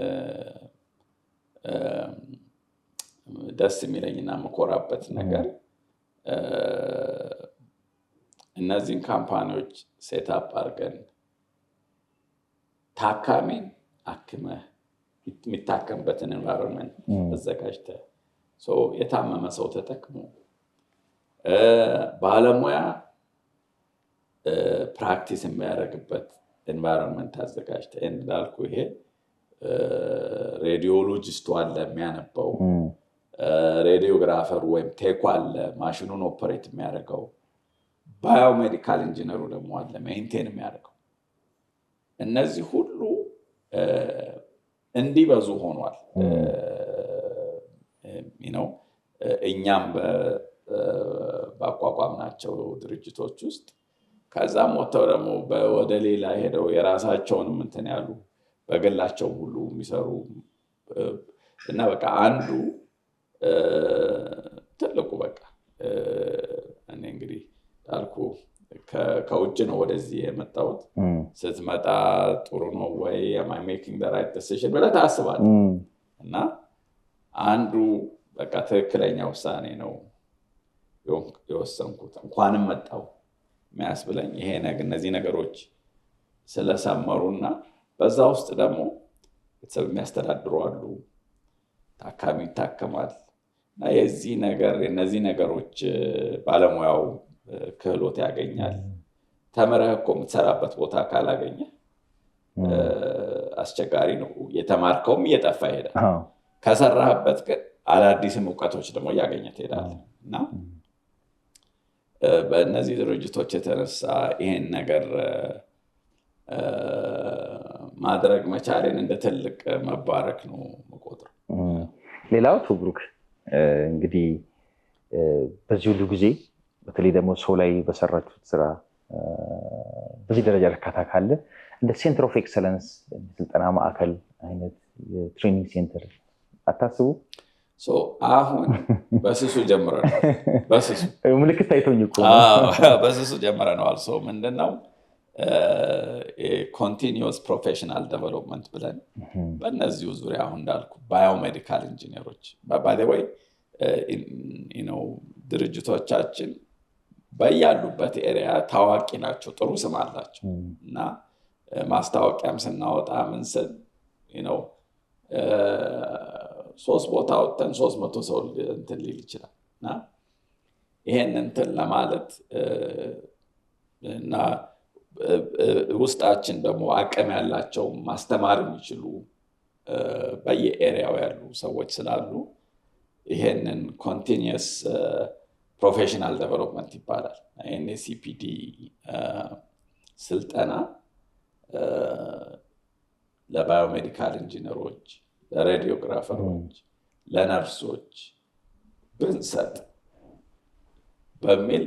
ደስ የሚለኝና መኮራበት ነገር እነዚህን ካምፓኒዎች ሴታፕ አድርገን ታካሚን አክመህ የሚታከምበትን ኤንቫይሮንመንት አዘጋጅተህ የታመመ ሰው ተጠቅሞ ባለሙያ ፕራክቲስ የሚያደርግበት ኤንቫይሮንመንት አዘጋጅተህ እንዳልኩ ይሄ ሬዲዮሎጂስቱ አለ የሚያነበው፣ ሬዲዮግራፈሩ ወይም ቴኩ አለ ማሽኑን ኦፐሬት የሚያደርገው፣ ባዮሜዲካል ኢንጂነሩ ደግሞ አለ ሜንቴን የሚያደርገው። እነዚህ ሁሉ እንዲበዙ ሆኗል። እኛም ባቋቋምናቸው ድርጅቶች ውስጥ ከዛም ወጥተው ደግሞ ወደ ሌላ ሄደው የራሳቸውንም እንትን ያሉ በግላቸው ሁሉ የሚሰሩ እና በቃ አንዱ ትልቁ በቃ እኔ እንግዲህ አልኩ ከውጭ ነው ወደዚህ የመጣሁት። ስትመጣ ጥሩ ነው ወይ am I making the right decision ብለህ ታስባለህ። እና አንዱ በቃ ትክክለኛ ውሳኔ ነው የወሰንኩት እንኳንም መጣሁ የሚያስብለኝ ይሄ እነዚህ ነገሮች ስለሰመሩና በዛ ውስጥ ደግሞ ቤተሰብ የሚያስተዳድሩ አሉ፣ ታካሚ ይታከማል። እና የነዚህ ነገሮች ባለሙያው ክህሎት ያገኛል። ተምረህ እኮ የምትሰራበት ቦታ ካላገኘ አስቸጋሪ ነው። የተማርከውም እየጠፋ ይሄዳል። ከሰራህበት ግን አዳዲስም እውቀቶች ደግሞ እያገኘ ትሄዳለህ። እና በእነዚህ ድርጅቶች የተነሳ ይሄን ነገር ማድረግ መቻሌን እንደ ትልቅ መባረክ ነው መቆጥር። ሌላው ቱብሩክ እንግዲህ በዚህ ሁሉ ጊዜ በተለይ ደግሞ ሰው ላይ በሰራችሁት ስራ በዚህ ደረጃ እርካታ ካለ እንደ ሴንተር ኦፍ ኤክሰለንስ ስልጠና ማዕከል አይነት የትሬኒንግ ሴንተር አታስቡ? አሁን በስሱ ጀምረናል። በስሱ ምልክት ታይቶኝ እኮ በስሱ ጀምረናል። ምንድነው ኮንቲኒዩስ ፕሮፌሽናል ዴቨሎፕመንት ብለን በእነዚሁ ዙሪያ አሁን እንዳልኩ ባዮሜዲካል ኢንጂነሮች ባይ ዘ ዌይ ድርጅቶቻችን በያሉበት ኤሪያ ታዋቂ ናቸው፣ ጥሩ ስም አላቸው። እና ማስታወቂያም ስናወጣ ምን ስል 3 ቦታ ወጥተን 300 ሰው እንትን ሊል ይችላል። እና ይሄን እንትን ለማለት እና ውስጣችን ደግሞ አቅም ያላቸው ማስተማር የሚችሉ በየኤሪያው ያሉ ሰዎች ስላሉ ይሄንን ኮንቲኒየስ ፕሮፌሽናል ዴቨሎፕመንት ይባላል። ሲፒዲ ስልጠና ለባዮሜዲካል ኢንጂነሮች፣ ለሬዲዮግራፈሮች፣ ለነርሶች ብንሰጥ በሚል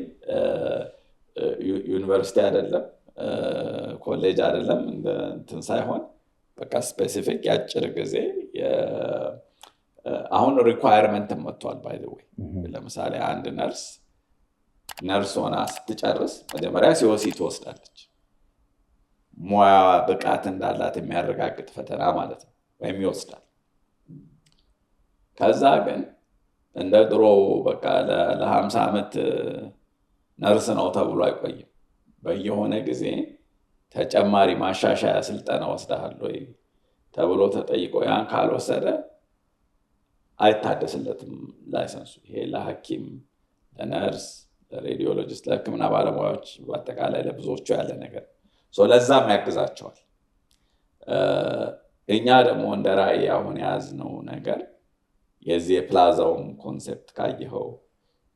ዩኒቨርሲቲ አይደለም ኮሌጅ አይደለም እንትን ሳይሆን በቃ ስፔሲፊክ የአጭር ጊዜ አሁን ሪኳየርመንት መጥቷል። ባይ ዘ ዌይ ለምሳሌ አንድ ነርስ ሆና ስትጨርስ መጀመሪያ ሲኦሲ ትወስዳለች። ሙያ ብቃት እንዳላት የሚያረጋግጥ ፈተና ማለት ነው፣ ወይም ይወስዳል። ከዛ ግን እንደ ድሮ በቃ ለ50 ዓመት ነርስ ነው ተብሎ አይቆይም። በየሆነ ጊዜ ተጨማሪ ማሻሻያ ስልጠና ወስደሃል ወይ ተብሎ ተጠይቆ ያን ካልወሰደ አይታደስለትም ላይሰንሱ። ይሄ ለሐኪም፣ ለነርስ፣ ለሬዲዮሎጂስት፣ ለሕክምና ባለሙያዎች በአጠቃላይ ለብዙዎቹ ያለ ነገር ለዛም ያግዛቸዋል። እኛ ደግሞ እንደ ራዕይ አሁን የያዝነው ነገር የዚህ የፕላዛውም ኮንሴፕት ካየኸው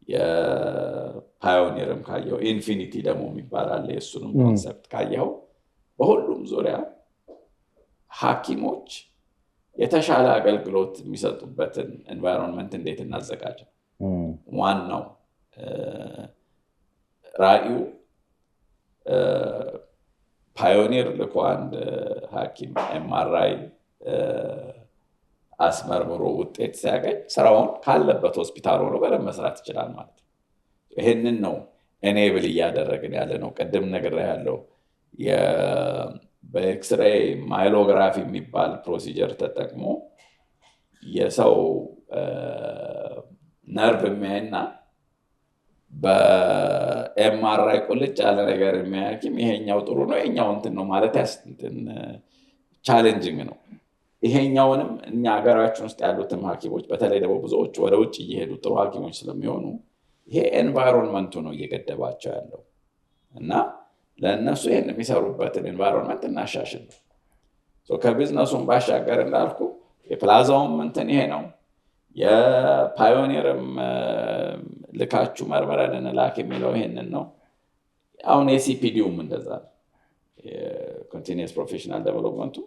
የፓዮኒርም ካየኸው ኢንፊኒቲ ደግሞ የሚባላል የእሱንም ኮንሴፕት ካየኸው በሁሉም ዙሪያ ሐኪሞች የተሻለ አገልግሎት የሚሰጡበትን ኤንቫይሮንመንት እንዴት እናዘጋጅ ነው ዋናው ራዕዩ። ፓዮኒር ልኮ አንድ ሐኪም ኤምአርአይ አስመርምሮ ውጤት ሲያገኝ ስራውን ካለበት ሆስፒታል ሆኖ በደንብ መስራት ይችላል ማለት ነው። ይህንን ነው ኤኔብል እያደረግን ያለ ነው። ቅድም ነግሬሃለሁ። በኤክስሬይ ማይሎግራፊ የሚባል ፕሮሲጀር ተጠቅሞ የሰው ነርቭ የሚያይና በኤምአርአይ ቁልጭ ያለ ነገር የሚያይ ሐኪም ይሄኛው ጥሩ ነው ይሄኛው እንትን ነው ማለት ቻሌንጂንግ ነው። ይሄኛውንም እኛ ሀገራችን ውስጥ ያሉትም ሐኪሞች በተለይ ደግሞ ብዙዎች ወደ ውጭ እየሄዱ ጥሩ ሐኪሞች ስለሚሆኑ ይሄ ኤንቫይሮንመንቱ ነው እየገደባቸው ያለው እና ለእነሱ ይህን የሚሰሩበትን ኤንቫይሮንመንት እናሻሽል። ከቢዝነሱም ባሻገር እንዳልኩ የፕላዛውም እንትን ይሄ ነው። የፓዮኒርም ልካችሁ መርመረን እንላክ የሚለው ይሄንን ነው። አሁን የሲፒዲውም እንደዛ ነው። የኮንቲኒየስ ፕሮፌሽናል ዴቨሎፕመንቱ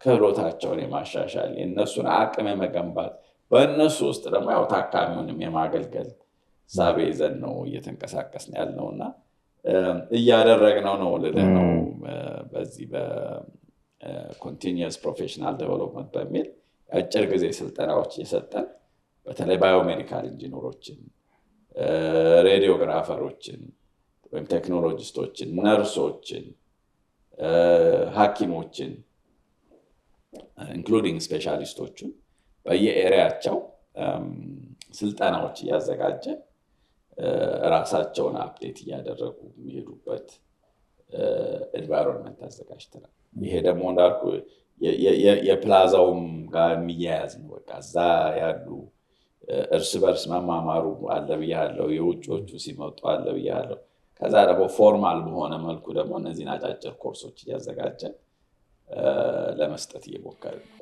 ክህሎታቸውን የማሻሻል የእነሱን አቅም የመገንባት በእነሱ ውስጥ ደግሞ ያው ታካሚውንም የማገልገል ሳቤ ይዘን ነው እየተንቀሳቀስን ያልነውና እያደረግነው ነው ልልህ ነው። በዚህ በኮንቲኒየስ ፕሮፌሽናል ዴቨሎፕመንት በሚል አጭር ጊዜ ስልጠናዎች እየሰጠን በተለይ ባዮሜዲካል ኢንጂነሮችን፣ ሬዲዮግራፈሮችን ወይም ቴክኖሎጂስቶችን፣ ነርሶችን፣ ሐኪሞችን ኢንክሉዲንግ ስፔሻሊስቶችን በየኤሪያቸው ስልጠናዎች እያዘጋጀን ራሳቸውን አፕዴት እያደረጉ የሚሄዱበት ኤንቫይሮንመንት አዘጋጅተናል። ይሄ ደግሞ እንዳልኩ የፕላዛውም ጋር የሚያያዝ ነው። በቃ እዛ ያሉ እርስ በርስ መማማሩ አለ ብያለሁ። የውጮቹ ሲመጡ አለ ብያለሁ። ከዛ ደግሞ ፎርማል በሆነ መልኩ ደግሞ እነዚህን አጫጭር ኮርሶች እያዘጋጀን ለመስጠት እየሞከርን ነው።